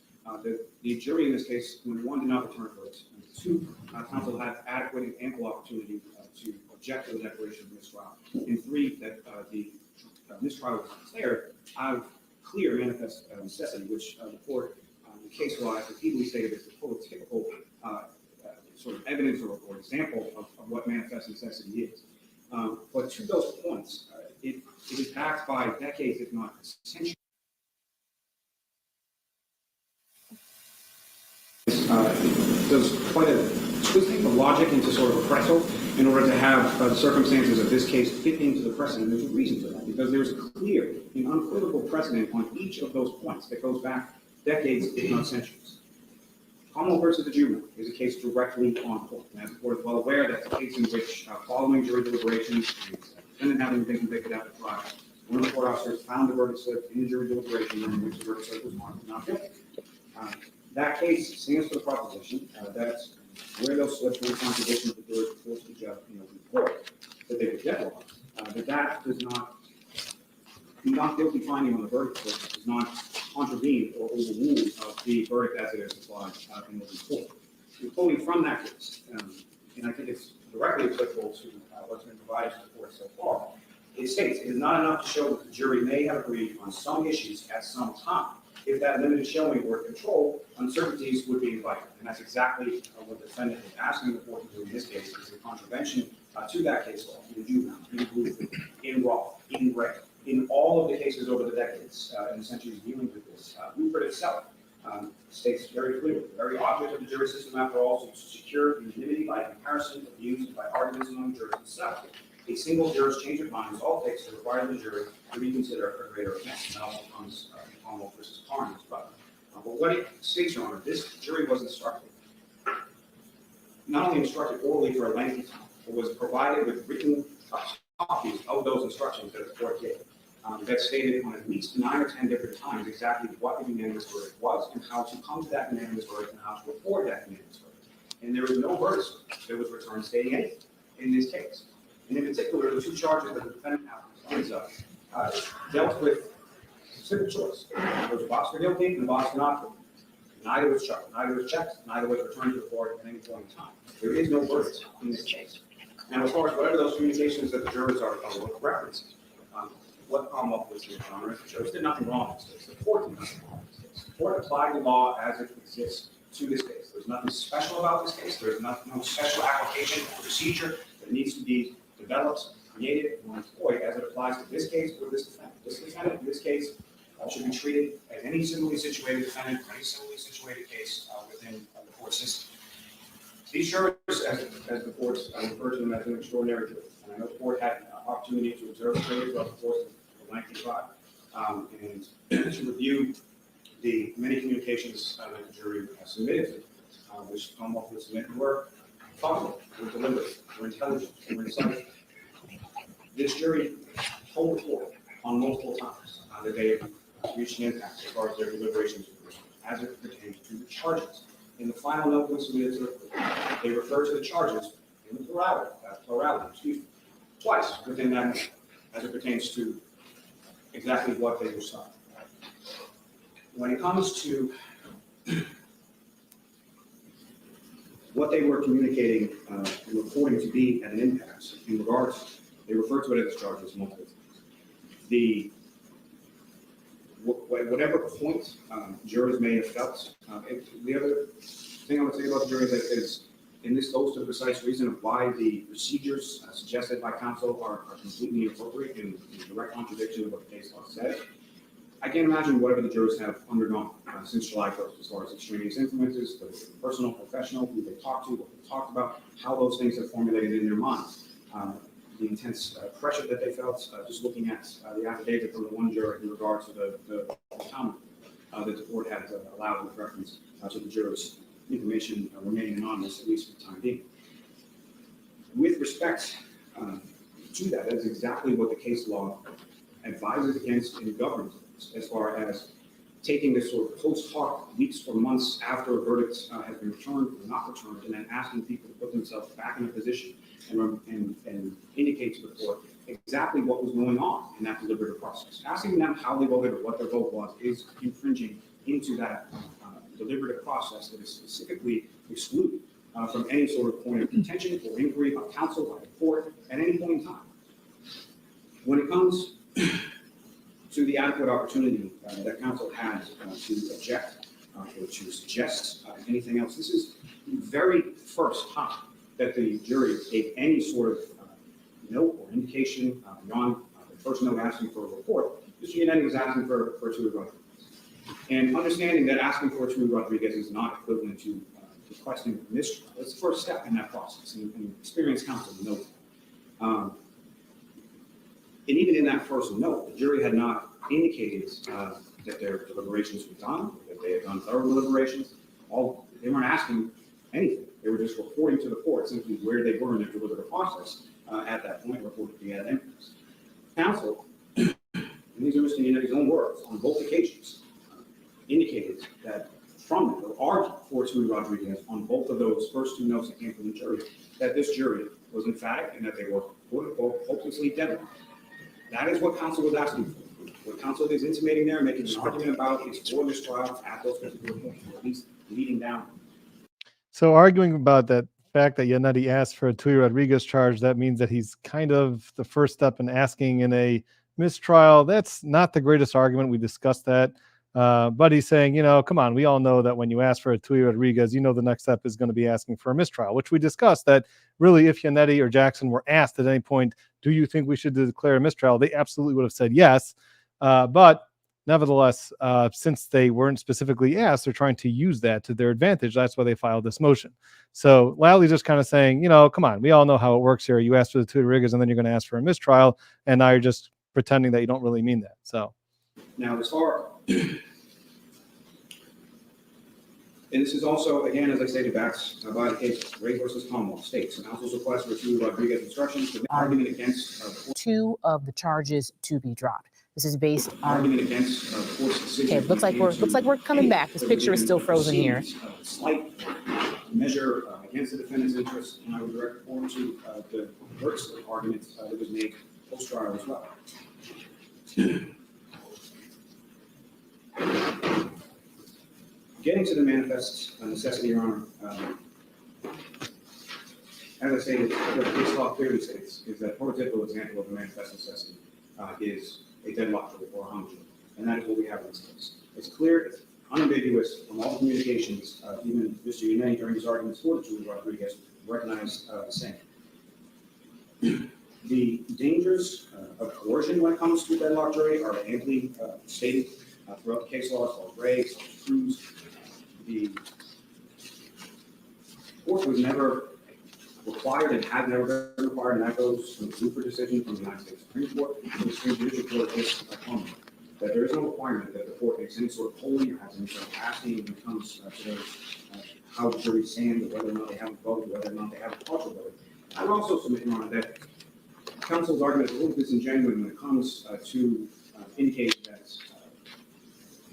the jury in this case, when one did not return verdicts, and two, counsel had adequate and ample opportunity to object to the declaration of mistrial, and three, that the mistrial was declared out of clear manifest necessity, which the court, the case-wise, repeatedly stated is the prototypical sort of evidence or example of what manifest necessity is. But to those points, it is backed by decades, if not centuries. Does quite a twisting of logic into sort of a pretzel in order to have the circumstances of this case fit into the precedent. There's a reason for that, because there's a clear and unequivocal precedent on each of those points that goes back decades, if not centuries. Commonwealth versus the juvenile is a case directly on point. And as the court is well aware, that's a case in which, following jury deliberations, and the defendant having been convicted after trial, one of the court officers found the verdict slip in the jury deliberation in which the verdict slip was marked not guilty. That case stands for the proposition that where those slips were in contradiction with the jury's forced to judge in open court, that they were deadlocked, that does not, the not guilty finding on the verdict slip does not contravene or overrule the verdict as it is applied in open court. We're quoting from that case, and I think it's directly applicable to what's been provided to the court so far. It states, it is not enough to show that the jury may have agreed on some issues at some time. If that limited showing were controlled, uncertainties would be invited. And that's exactly what the defendant is asking the court to do in this case, is a contravention to that case law, in juvenile, in blue, in Roth, in Ray, in all of the cases over the decades and the centuries dealing with this. Blueprint itself states very clearly, the very object of the jury system, after all, is to secure unanimity by comparison of views and by arguments among jurors itself. A single juror's change of mind is all it takes to require the jury to reconsider a greater offense. And that also comes Commonwealth versus Carnes. But what it states, Your Honor, this jury was instructed, not only instructed orally for a lengthy time, but was provided with written copies of those instructions that the court gave. That stated on at least 9 or 10 different times exactly what the unanimous verdict was and how to come to that unanimous verdict and how to report that unanimous verdict. And there was no verdict that was returned stating anything in this case. And in particular, the two charges that the defendant dealt with simple choice. There was a box for guilty and a box for not guilty. Neither was checked. Neither was checked. Neither was returned to the court at any point in time. There is no verdict in this case. Now, as far as whatever those communications that the jurors are referencing, what Commonwealth was here, Your Honor, the jurors did nothing wrong in this case. The court did nothing wrong in this case. The court applied the law as it exists to this case. There's nothing special about this case. There's no special application or procedure that needs to be developed, created, or employed as it applies to this case or this defendant. This defendant, in this case, should be treated as any similarly situated defendant or any similarly situated case within the court system. These jurors, as the courts refer to them as an extraordinary jury, and I know the court had an opportunity to observe the jury throughout the course of the lengthy trial and to review the many communications that the jury submitted, which Commonwealth would submit, were thoughtful, were deliberate, were intelligent, were insightful. This jury told the court on multiple times that they had reached an impasse as far as their deliberations as it pertains to the charges. In the final note was submitted to the court, they refer to the charges in the plurality, twice within that note, as it pertains to exactly what they were saying. When it comes to what they were communicating and reporting to be at an impasse in regards They refer to it as charges multiple times. Whatever point jurors may have felt, the other thing I would say about the jury is and this goes to the precise reason of why the procedures suggested by counsel are completely inappropriate and in direct contradiction of what the case law says. I can't imagine whatever the jurors have undergone since July 1st, as far as extraneous influences, whether it's personal, professional, who they talked to, what they talked about, how those things have formulated in their minds. The intense pressure that they felt, just looking at the affidavit from the one juror in regard to the comment that the court had allowed with reference to the jurors' information remaining anonymous, at least for the time being. With respect to that is exactly what the case law advises against and governs as far as taking this sort of post hoc, weeks or months after a verdict has been returned or not returned, and then asking people to put themselves back in a position and indicate to the court exactly what was going on in that deliberative process. Asking them how they voted or what their vote was is infringing into that deliberative process that is specifically excluded from any sort of point of contention or inquiry by counsel, by the court, at any point in time. When it comes to the adequate opportunity that counsel has to object or to suggest anything else, this is the very first time that the jury gave any sort of note or indication beyond the first note asking for a report. Mr. Unanimity was asking for a Tui Rodriguez. And understanding that asking for a Tui Rodriguez is not equivalent to requesting a mistrial. It's the first step in that process, and experienced counsel knows that. And even in that first note, the jury had not indicated that their deliberations were done, that they had done thorough deliberations. They weren't asking anything. They were just reporting to the court simply where they were in their deliberative process at that point, reported to the evidence. Counsel, and these are Mr. Unanimity's own words, on both occasions, indicated that from it, or argued for Tui Rodriguez on both of those first two notes that came from the jury, that this jury was emphatic and that they were, quote unquote, hopelessly dead. That is what counsel was asking for. What counsel is intimating there, making an argument about is for this trial at those particular points, or at least leading down. So arguing about that fact that Yannetti asked for a Tui Rodriguez charge, that means that he's kind of the first step in asking in a mistrial. That's not the greatest argument. We discussed that. But he's saying, come on, we all know that when you ask for a Tui Rodriguez, the next step is going to be asking for a mistrial, which we discussed that really if Yannetti or Jackson were asked at any point, do you think we should declare a mistrial? They absolutely would have said yes. But nevertheless, since they weren't specifically asked, they're trying to use that to their advantage. That's why they filed this motion. So Lally's just kind of saying, come on, we all know how it works here. You ask for the Tui Rodriguez and then you're going to ask for a mistrial. And now you're just pretending that you don't really mean that. So now as far, and this is also, again, as I stated, backed by the case, Ray versus Commonwealth states. Counsel's request for Tui Rodriguez instructions to argument against two of the charges to be dropped. This is based on argument against the court's decision. Okay, looks like we're coming back. This picture is still frozen here. Slight measure against the defendant's interest, and I would direct forward to the works argument that was made post-trial as well. Getting to the manifest necessity, Your Honor, as I stated, what the case law clearly states is that a prototypical example of a manifest necessity is a deadlock or a hung jury, and that is what we have in this case. It's clear, it's unambiguous from all communications, even Mr. Unanimity during his arguments for the Tui Rodriguez recognized the same. The dangers of coercion when it comes to a deadlock jury are amply stated throughout the case law, as well as Ray, as well as Cruz. The court was never required and had never been required, and that goes from the Cooper decision from the United States Supreme Court to the Supreme Judicial Court case that there is no requirement that the court makes any sort of polling or has any sort of asking when it comes to how the jury stands, or whether or not they have a vote, or whether or not they have a partial vote. I would also submit, Your Honor, that counsel's argument is a little disingenuous when it comes to indicate that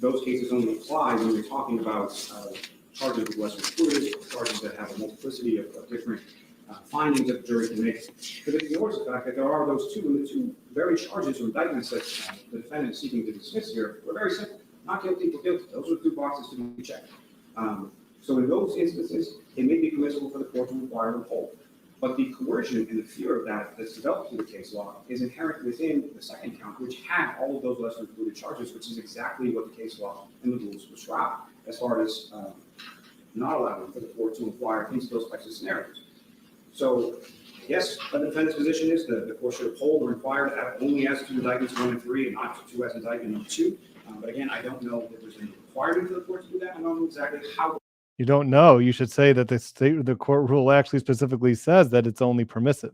those cases only apply when we're talking about charges with lesser included, or charges that have a multiplicity of different findings that the jury can make. But it ignores the fact that there are those two very charges or indictments that the defendant is seeking to dismiss here were very simple. Not guilty, but guilty. Those are 2 boxes to be checked. So in those instances, it may be permissible for the court to require a poll. But the coercion and the fear of that that's developed through the case law is inherent within the second count, which had all of those lesser included charges, which is exactly what the case law and the rules prescribe, as far as not allowing for the court to inquire into those types of scenarios. So, yes, the defendant's position is that the court should uphold or inquire only as to indictments 1 and 3 and not to as indictment number 2. But again, I don't know that there's any requirement for the court to do that. I don't know exactly how. You don't know. You should say that the court rule actually specifically says that it's only permissive.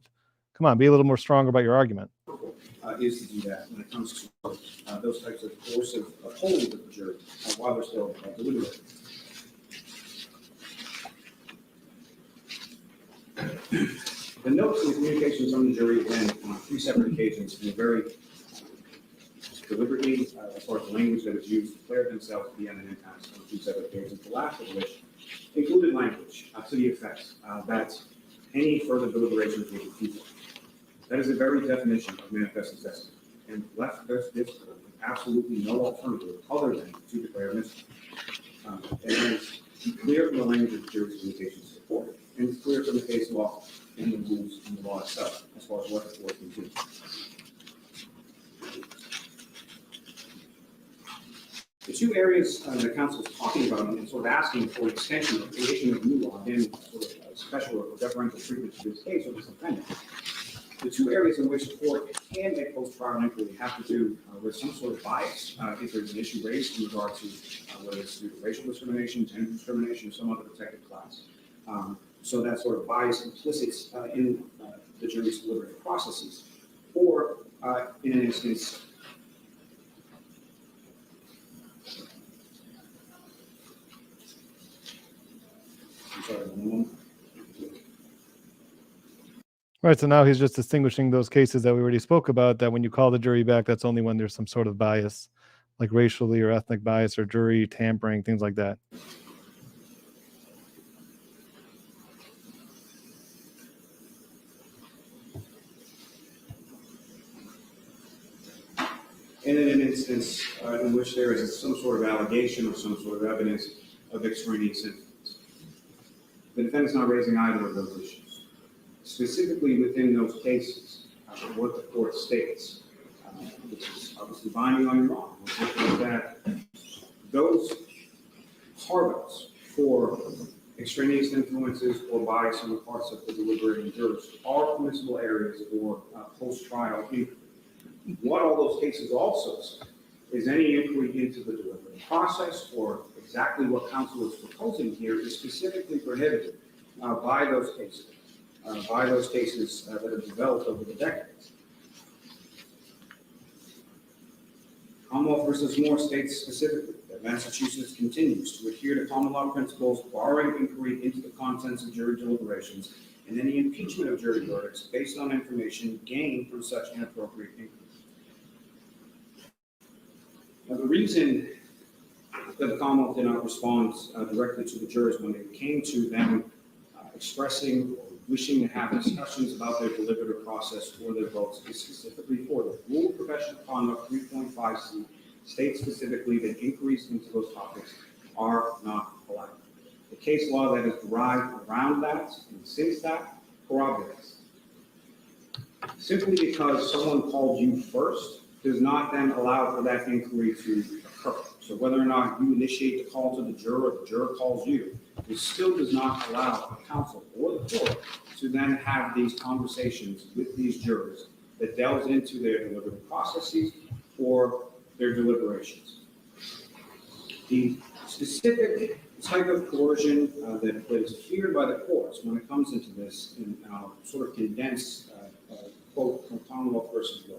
Come on, be a little more stronger about your argument. Is to do that when it comes to those types of coercive holdings of the jury while they're still deliberating. The notes and the communications from the jury, again, on 3 separate occasions, and very deliberately, as far as the language that is used, declared themselves to be unanimity on 2 separate occasions, the last of which included language to the effect that any further deliberations will be futile. That is the very definition of manifest necessity, and left this with absolutely no alternative other than to declare mistrial. It is clear from the language of the jury's communications support, and it's clear from the case law and the rules and the law itself as far as what the court can do. The 2 areas that counsel is talking about and sort of asking for extension or creation of new law, again, sort of special or deferential treatment to this case or this defendant. The 2 areas in which the court can make post-trial inquiry have to do with some sort of bias, if there's an issue raised in regard to whether it's due to racial discrimination, gender discrimination, or some other protected class. So that sort of bias implicit in the jury's deliberative processes, or in an instance, I'm sorry, one moment. Right. So now he's just distinguishing those cases that we already spoke about, that when you call the jury back, that's only when there's some sort of bias, like racially or ethnic bias or jury tampering, things like that. And in an instance in which there is some sort of allegation or some sort of evidence of extraneous influence. The defendant's not raising either of those issues. Specifically within those cases, what the court states, which is obviously binding on your law, is that those carve-outs for extraneous influences or bias on the parts of the deliberating jurors are permissible areas for post-trial inquiry. What all those cases also say is any inquiry into the deliberative process or exactly what counsel is proposing here is specifically prohibited by those cases. That have developed over the decades. Commonwealth versus Moore states specifically that Massachusetts continues to adhere to common law principles barring inquiry into the contents of jury deliberations and any impeachment of jury verdicts based on information gained from such inappropriate inquiry. Now, the reason that the Commonwealth did not respond directly to the jurors when it came to them expressing or wishing to have discussions about their deliberative process or their votes is specifically for the rule of professional conduct 3.5c states specifically that inquiries into those topics are not allowed. The case law that is derived around that and since that corroborates. Simply because someone called you first does not then allow for that inquiry to occur. So whether or not you initiate the call to the juror or the juror calls you, it still does not allow the counsel or the court to then have these conversations with these jurors that delves into their deliberative processes or their deliberations. The specific type of coercion that is feared by the courts when it comes into this, in sort of condensed quote from Commonwealth versus Law.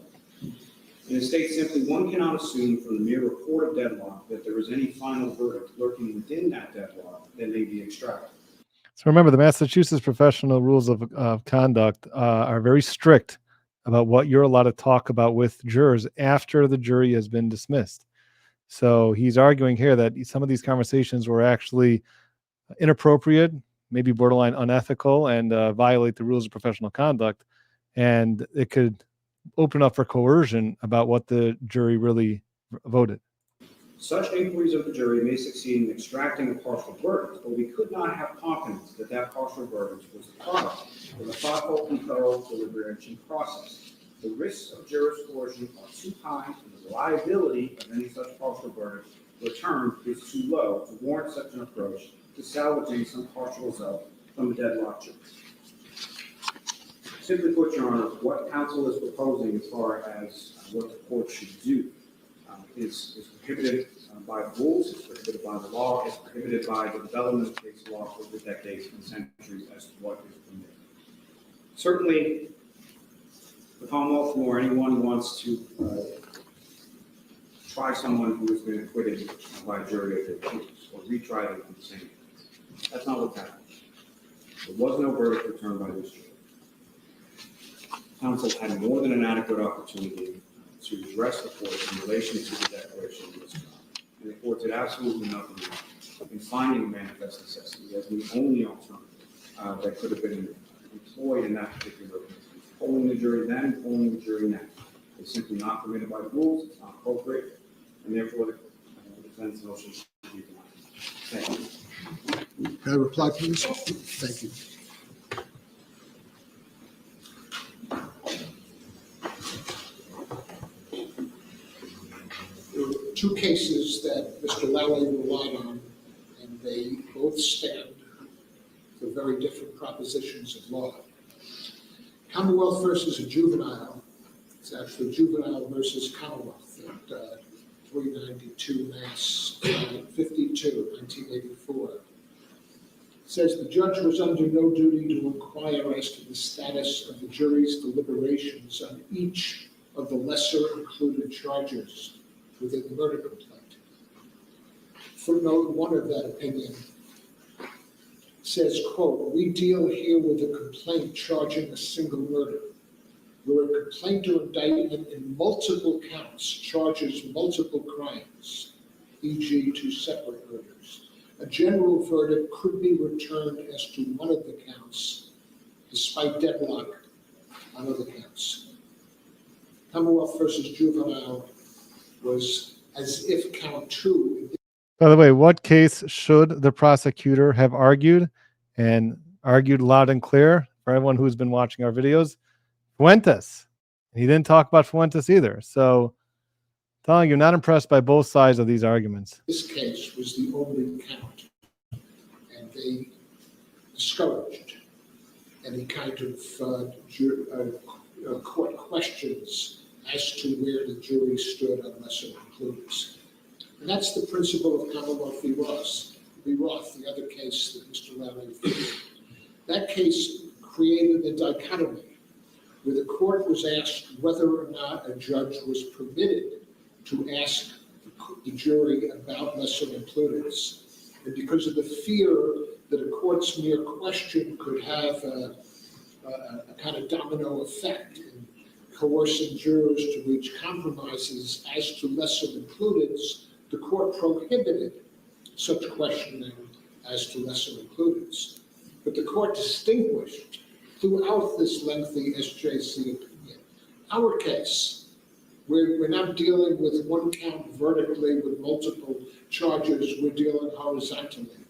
And it states simply, one cannot assume from the mere report of deadlock that there is any final verdict lurking within that deadlock that may be extracted. So remember, the Massachusetts professional rules of conduct are very strict about what you're allowed to talk about with jurors after the jury has been dismissed. So he's arguing here that some of these conversations were actually inappropriate, maybe borderline unethical, and violate the rules of professional conduct. And it could open up for coercion about what the jury really voted. Such inquiries of the jury may succeed in extracting a partial verdict, but we could not have confidence that that partial verdict was the product of a thoughtful and thorough deliberation process. The risks of jurors' coercion are too high, and the reliability of any such partial verdict return is too low to warrant such an approach to salvaging some partial result from a deadlocked jury. Simply put, Your Honor, what counsel is proposing as far as what the court should do is prohibited by the rules, it's prohibited by the law, it's prohibited by the development of case law over decades and centuries as to what is permitted. Certainly, the Commonwealth or anyone who wants to try someone who has been acquitted by a jury of their peers or retry them on the same case. That's not what happened. There was no verdict returned by this jury. Counsel had more than an adequate opportunity to address the court in relation to the declaration of this trial. And the court did absolutely nothing wrong in finding a manifest necessity as the only alternative that could have been employed in that particular case. Polling the jury then, polling the jury now. It's simply not permitted by the rules, it's not appropriate, and therefore the defense motion should be denied. Thank you. Can I reply, please? Thank you. There were two cases that Mr. Lally relied on, and they both stand for very different propositions of law. Commonwealth versus a juvenile, it's actually juvenile versus Commonwealth at 392 Mass 52, 1984. It says the judge was under no duty to inquire as to the status of the jury's deliberations on each of the lesser included charges within the murder complaint. Footnote 1 of that opinion says, quote, we deal here with a complaint charging a single murder, where a complaint or indictment in multiple counts charges multiple crimes, e.g. 2 separate murders. A general verdict could be returned as to one of the counts, despite deadlock on other counts. Commonwealth versus juvenile was as if count 2. By the way, what case should the prosecutor have argued, and argued loud and clear for everyone who's been watching our videos? Fuentes. He didn't talk about Fuentes either. So, telling you, not impressed by both sides of these arguments. This case was the only count, and they discouraged any kind of court questions as to where the jury stood on lesser includeds. And that's the principle of Commonwealth v. Roth, the other case that Mr. Lally referred. That case created a dichotomy where the court was asked whether or not a judge was permitted to ask the jury about lesser includeds. And because of the fear that a court's mere question could have a kind of domino effect in coercing jurors to reach compromises as to lesser includeds, the court prohibited such questioning as to lesser includeds. But the court distinguished throughout this lengthy SJC opinion. Our case, we're not dealing with one count vertically with multiple charges, we're dealing horizontally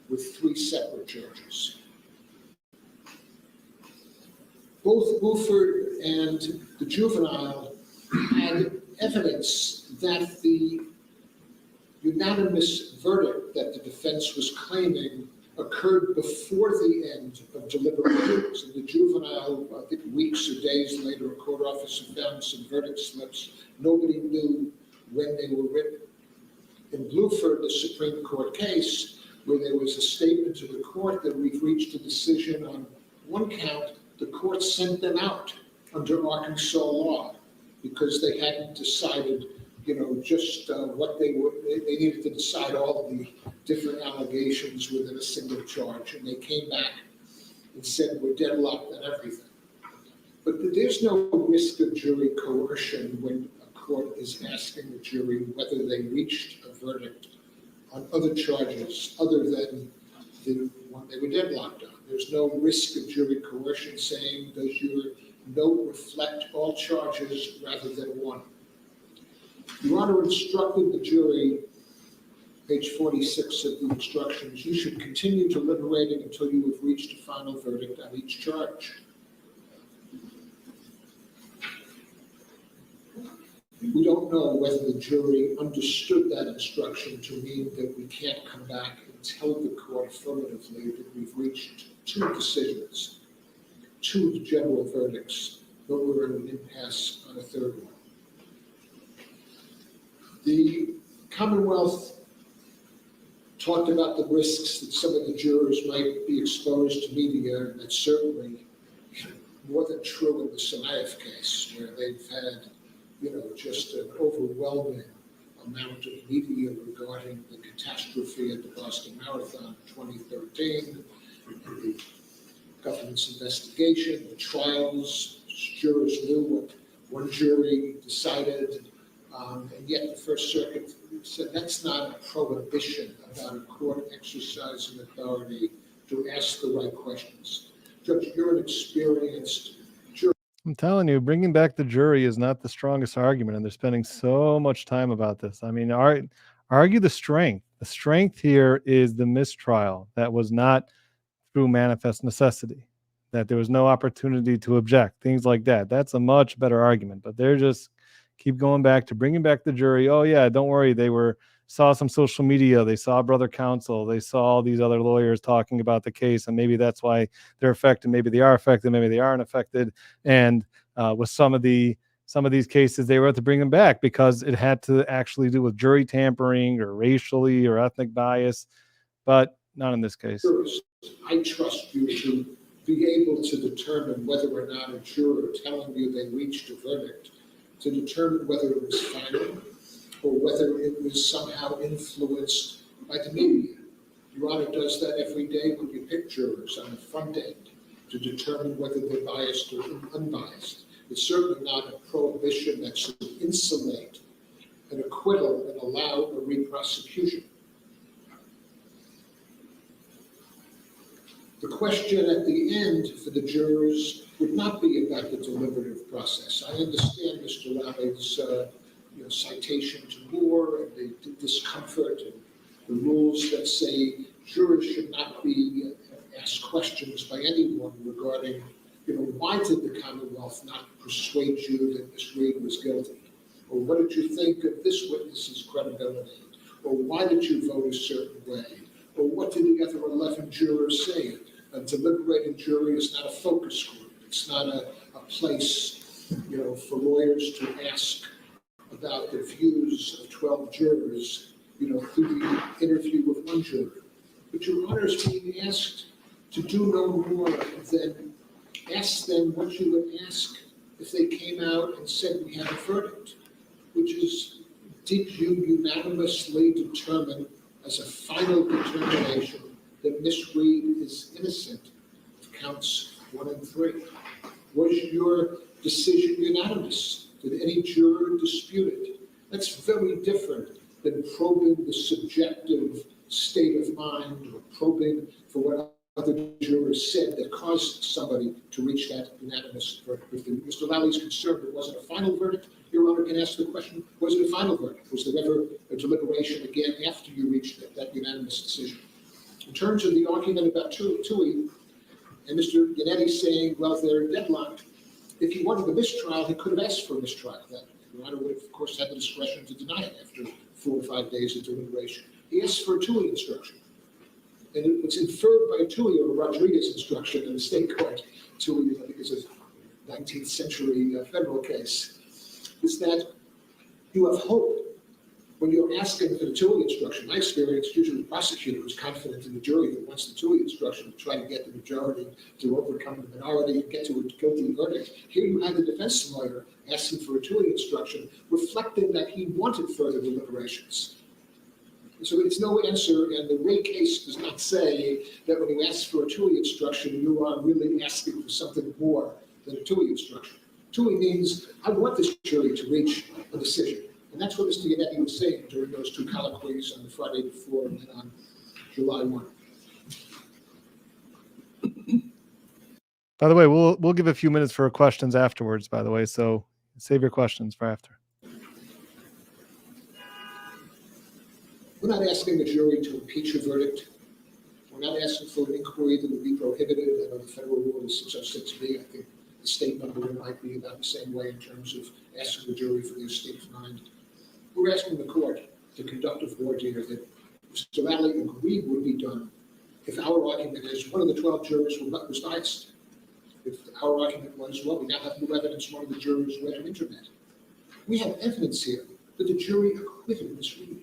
with 3 separate charges. Both Buford and the juvenile had evidence that the unanimous verdict that the defense was claiming occurred before the end of deliberations. In the juvenile, I think weeks or days later, a court officer found some verdict slips. Nobody knew when they were written. In Bluford, the Supreme Court case, where there was a statement to the court that we've reached a decision on one count, the court sent them out under Arkansas law because they hadn't decided, just what they were. They needed to decide all of the different allegations within a single charge, and they came back and said we're deadlocked on everything. But there's no risk of jury coercion when a court is asking the jury whether they reached a verdict on other charges other than the one they were deadlocked on. There's no risk of jury coercion saying, does your note reflect all charges rather than one? Your Honor instructed the jury page 46 of the instructions, you should continue deliberating until you have reached a final verdict on each charge. We don't know whether the jury understood that instruction to mean that we can't come back and tell the court affirmatively that we've reached two decisions, two general verdicts, but we're in an impasse on a third one. The Commonwealth talked about the risks that some of the jurors might be exposed to media, and that's certainly more than true in the Sanaev case, where they've had just an overwhelming amount of media regarding the catastrophe at the Boston Marathon in 2013, the government's investigation, the trials. Jurors knew what one jury decided, and yet the First Circuit said that's not a prohibition about a court exercising authority to ask the right questions. Judge, you're an experienced juror. I'm telling you, bringing back the jury is not the strongest argument, and they're spending so much time about this. I mean, argue the strength. The strength here is the mistrial that was not through manifest necessity, that there was no opportunity to object, things like that. That's a much better argument, but they're just keep going back to bringing back the jury. Oh yeah, don't worry. They saw some social media. They saw brother Counsel. They saw all these other lawyers talking about the case, and maybe that's why they're affected. Maybe they are affected. Maybe they aren't affected. And with some of these cases, they were able to bring them back because it had to actually do with jury tampering or racially or ethnic bias, but not in this case. I trust you to be able to determine whether or not a juror telling you they reached a verdict, to determine whether it was final or whether it was somehow influenced by the media. Your Honor does that every day when you pick jurors on the front end to determine whether they're biased or unbiased. It's certainly not a prohibition that should insulate an acquittal and allow a re-prosecution. The question at the end for the jurors would not be about the deliberative process. I understand Mr. Riley's citation to Moore and the discomfort and the rules that say jurors should not be asked questions by anyone regarding, why did the Commonwealth not persuade you that Ms. Reed was guilty? Or what did you think of this witness's credibility? Or why did you vote a certain way? Or what did the other 11 jurors say? A deliberating jury is not a focus group. It's not a place, for lawyers to ask about the views of 12 jurors, through the interview with one juror. But Your Honor is being asked to do no more than ask them what you would ask if they came out and said we have a verdict, which is, did you unanimously determine as a final determination that Ms. Reed is innocent of counts 1 and 3? Was your decision unanimous? Did any juror dispute it? That's very different than probing the subjective state of mind or probing for what other jurors said that caused somebody to reach that unanimous verdict. If Mr. Lally is concerned it wasn't a final verdict, Your Honor can ask the question, was it a final verdict? Was there ever a deliberation again after you reached that unanimous decision? In terms of the argument about Tui and Mr. Yannetti saying, well, they're deadlocked, if he wanted the mistrial, he could have asked for a mistrial. That Your Honor would have, of course, had the discretion to deny it after 4 or 5 days of deliberation. He asked for a Tui instruction. And it was inferred by a Tui or a Rodriguez instruction in the state court. Tui, I think, is a 19th century federal case, is that you have hope when you're asking for the Tui instruction. My experience, usually the prosecutor is confident in the jury that wants the Tui instruction to try to get the majority to overcome the minority and get to a guilty verdict. Here you had the defense lawyer asking for a Tui instruction, reflecting that he wanted further deliberations. So it's no answer, and the Ray case does not say that when you ask for a Tui instruction, you are really asking for something more than a Tui instruction. Tui means, I want this jury to reach a decision. And that's what Mr. Yannetti was saying during those 2 colloquies on the Friday before and then on July 1. By the way, we'll give a few minutes for questions afterwards, by the way, so save your questions for after. We're not asking the jury to impeach a verdict. We're not asking for an inquiry that would be prohibited. I know the federal rule is 606B. I think the state number might be about the same way in terms of asking the jury for their state of mind. We're asking the court to conduct a voir dire that Mr. Lally agreed would be done if our argument is one of the 12 jurors was biased. If our argument was, well, we now have new evidence one of the jurors read on internet. We have evidence here that the jury acquitted Ms. Reed.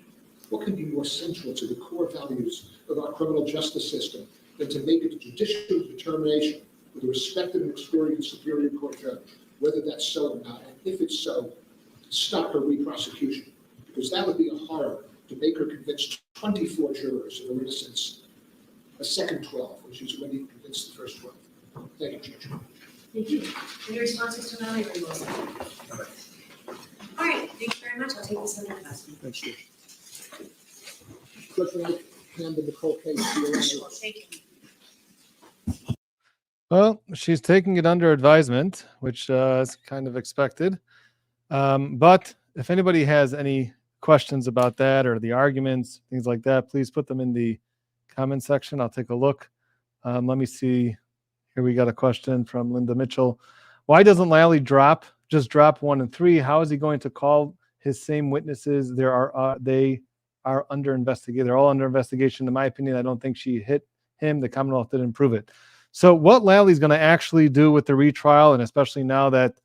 What can be more central to the core values of our criminal justice system than to make a judicial determination with a respected and experienced Superior Court judge, whether that's so or not, and if it's so, stop her re-prosecution, because that would be a horror to make her convince 24 jurors of her innocence, a second 12, when she's already convinced the first 12. Thank you, Judge. Thank you. Any responses to Natalie or Melissa? All right, thank you very much. I'll take this under advisement. Thanks, Judge. Clerk, may I hand the Nicole case to you? Sure, thank you. Well, she's taking it under advisement, which is kind of expected. But if anybody has any questions about that or the arguments, things like that, please put them in the comment section. I'll take a look. Let me see. Here we got a question from Linda Mitchell. Why doesn't Lally just drop 1 and 3? How is he going to call his same witnesses? They are under investigation. They're all under investigation. In my opinion, I don't think she hit him. The Commonwealth didn't prove it. So what Lally's going to actually do with the retrial, and especially now that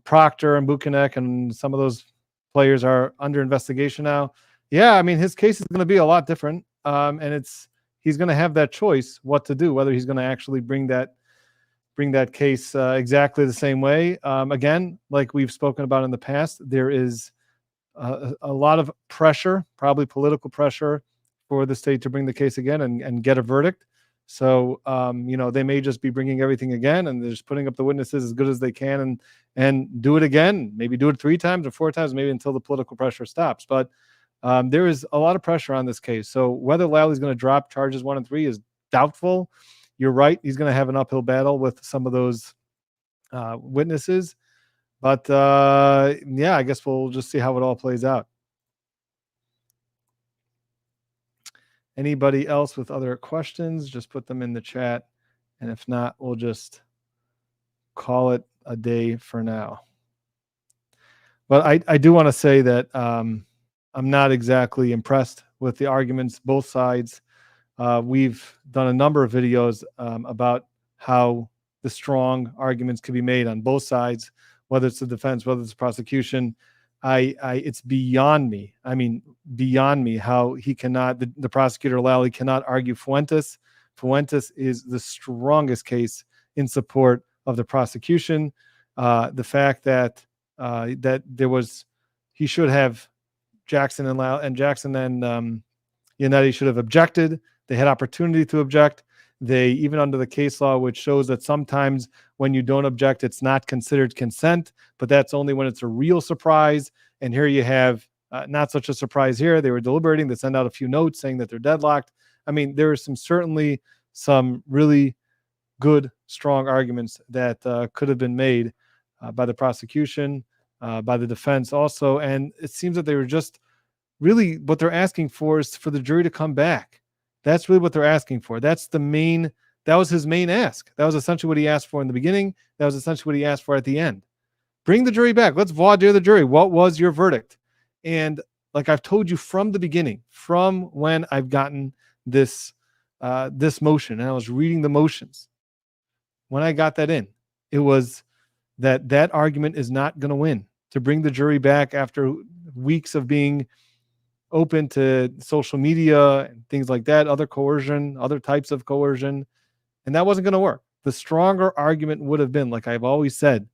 Proctor and Buchanan and some of those players are under investigation now, yeah, I mean, his case is going to be a lot different. And he's going to have that choice what to do, whether he's going to actually bring that case exactly the same way. Again, like we've spoken about in the past, there is a lot of pressure, probably political pressure, for the state to bring the case again and get a verdict. So, they may just be bringing everything again and they're just putting up the witnesses as good as they can and do it again, maybe do it 3 times or 4 times, maybe until the political pressure stops. But there is a lot of pressure on this case. So whether Lally's going to drop charges 1 and 3 is doubtful. You're right. He's going to have an uphill battle with some of those witnesses. But yeah, I guess we'll just see how it all plays out. Anybody else with other questions, just put them in the chat. And if not, we'll just call it a day for now. But I do want to say that I'm not exactly impressed with the arguments, both sides. We've done a number of videos about how the strong arguments can be made on both sides, whether it's the defense, whether it's the prosecution. It's beyond me. I mean, beyond me how he cannot, the prosecutor Lally cannot argue Fuentes. Fuentes is the strongest case in support of the prosecution. The fact that he should have Jackson and Yannetti should have objected. They had opportunity to object. They, even under the case law, which shows that sometimes when you don't object, it's not considered consent, but that's only when it's a real surprise. And here you have not such a surprise here. They were deliberating. They send out a few notes saying that they're deadlocked. I mean, there are certainly some really good, strong arguments that could have been made by the prosecution, by the defense also. And it seems that they were just really, what they're asking for is for the jury to come back. That's really what they're asking for. That was his main ask. That was essentially what he asked for in the beginning. That was essentially what he asked for at the end. Bring the jury back. Let's voir dire the jury. What was your verdict? And like I've told you from the beginning, from when I've gotten this motion, and I was reading the motions, when I got that in, it was that argument is not going to win. To bring the jury back after weeks of being open to social media and things like that, other coercion, other types of coercion, and that wasn't going to work. The stronger argument would have been, like I've always said,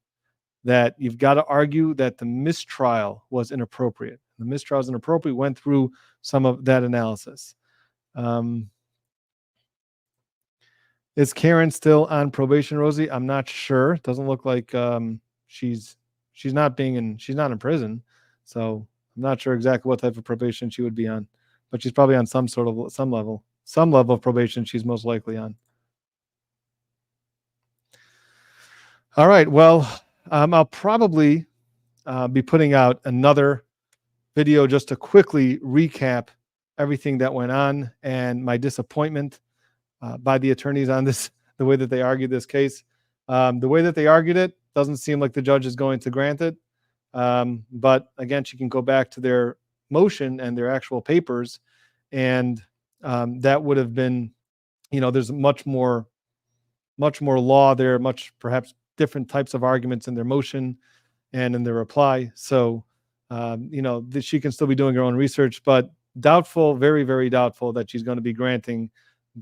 that you've got to argue that the mistrial was inappropriate. The mistrial was inappropriate. Went through some of that analysis. Is Karen still on probation, Rosie? I'm not sure. It doesn't look like she's not in prison, so I'm not sure exactly what type of probation she would be on, but she's probably on some level of probation. She's most likely on. All right. Well, I'll probably be putting out another video just to quickly recap everything that went on and my disappointment by the attorneys on this, the way that they argued this case. The way that they argued it doesn't seem like the judge is going to grant it. But again, she can go back to their motion and their actual papers, and that would have been, there's much more law there, much perhaps different types of arguments in their motion and in their reply. So, she can still be doing her own research, but doubtful, very, very doubtful that she's going to be granting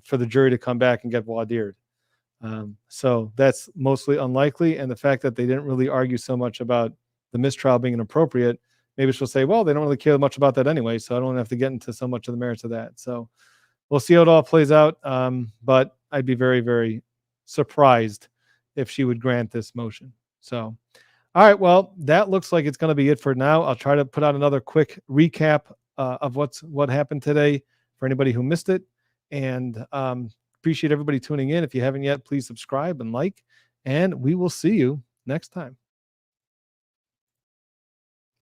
for the jury to come back and get voir dired. So that's mostly unlikely. And the fact that they didn't really argue so much about the mistrial being inappropriate, maybe she'll say, well, they don't really care much about that anyway, so I don't have to get into so much of the merits of that. So we'll see how it all plays out. But I'd be very, very surprised if she would grant this motion. So, all right, well, that looks like it's going to be it for now. I'll try to put out another quick recap of what happened today for anybody who missed it. And appreciate everybody tuning in. If you haven't yet, please subscribe and like, and we will see you next time.